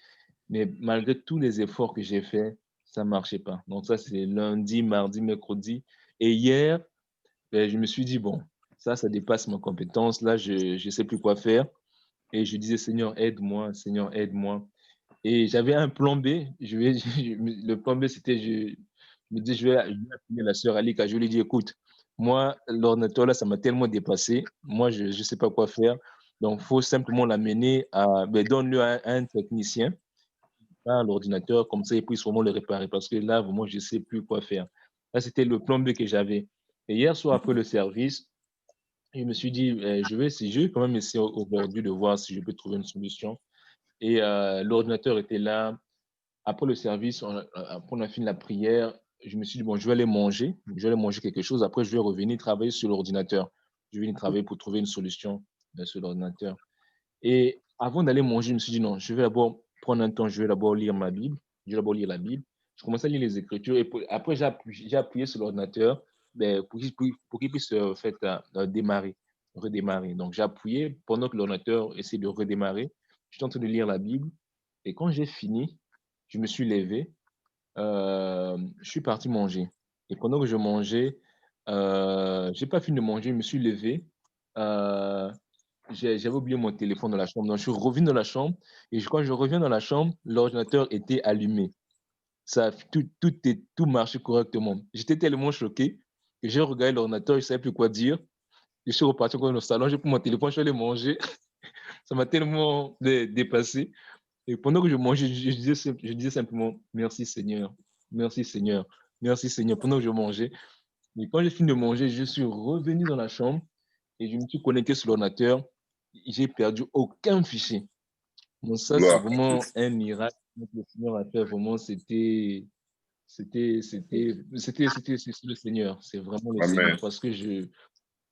Mais malgré tous les efforts que j'ai faits, ça ne marchait pas. Donc, ça, c'est lundi, mardi, mercredi. Et hier, je me suis dit, bon, ça dépasse ma compétence. Là, je ne sais plus quoi faire. Et je disais, Seigneur, aide-moi, Seigneur, aide-moi. Et j'avais un plan B. Le plan B, c'était, je me disais, je vais appeler la sœur Alika. Je lui ai dit, écoute, moi, l'ordinateur, là, ça m'a tellement dépassé. Moi, je ne sais pas quoi faire. Donc, il faut simplement l'amener donne-le à un technicien, à l'ordinateur, comme ça, il puisse vraiment le réparer. Parce que là, vraiment, je ne sais plus quoi faire. Là, c'était le plan B que j'avais. Et hier soir, après le service, je me suis dit, je vais quand même essayer aujourd'hui de voir si je peux trouver une solution. Et l'ordinateur était là. Après le service, après on a fini la prière, je me suis dit, bon, je vais aller manger quelque chose. Après, je vais revenir travailler sur l'ordinateur. Je vais venir travailler pour trouver une solution sur l'ordinateur. Et avant d'aller manger, je me suis dit, non, je vais d'abord prendre un temps, je vais d'abord lire ma Bible. Je vais d'abord lire la Bible. Je commençais à lire les Écritures. Et après, j'ai appuyé sur l'ordinateur pour qu'il puisse redémarrer. Donc, j'ai appuyé pendant que l'ordinateur essaie de redémarrer. Je suis en train de lire la Bible. Et quand j'ai fini, je me suis levé. Je suis parti manger. Et pendant que je mangeais, je n'ai pas fini de manger, je me suis levé. J'avais oublié mon téléphone dans la chambre. Donc, je suis revenu dans la chambre. Et quand je reviens dans la chambre, l'ordinateur était allumé. Tout marchait correctement. J'étais tellement choqué que j'ai regardé l'ordinateur, je ne savais plus quoi dire. Je suis reparti dans le salon, j'ai pris mon téléphone, je suis allé manger. Ça m'a tellement dépassé. Et pendant que je mangeais, je disais simplement merci Seigneur, merci Seigneur, merci Seigneur. Pendant que je mangeais. Et quand j'ai fini de manger, je suis revenu dans la chambre et je me suis connecté sur l'ordinateur. J'ai perdu aucun fichier. Donc ça, c'est vraiment un miracle que le Seigneur a fait. Vraiment, c'était le Seigneur. C'est vraiment le Seigneur parce que je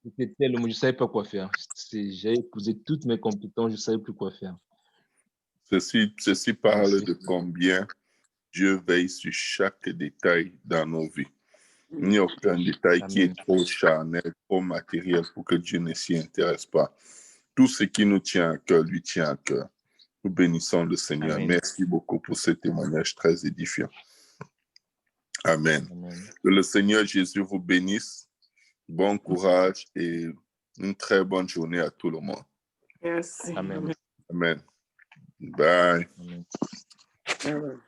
ne savais pas quoi faire. J'avais posé toutes mes compétences, je ne savais plus quoi faire. Ceci parle de combien Dieu veille sur chaque détail dans nos vies. Il n'y a aucun détail qui est trop charnel, trop matériel pour que Dieu ne s'y intéresse pas. Tout ce qui nous tient à cœur lui tient à cœur. Nous bénissons le Seigneur. Amen. Merci beaucoup pour ce témoignage très édifiant. Amen. Que le Seigneur Jésus vous bénisse. Bon courage et une très bonne journée à tout le monde. Merci. Amen. Amen. Bye. Amen. Amen.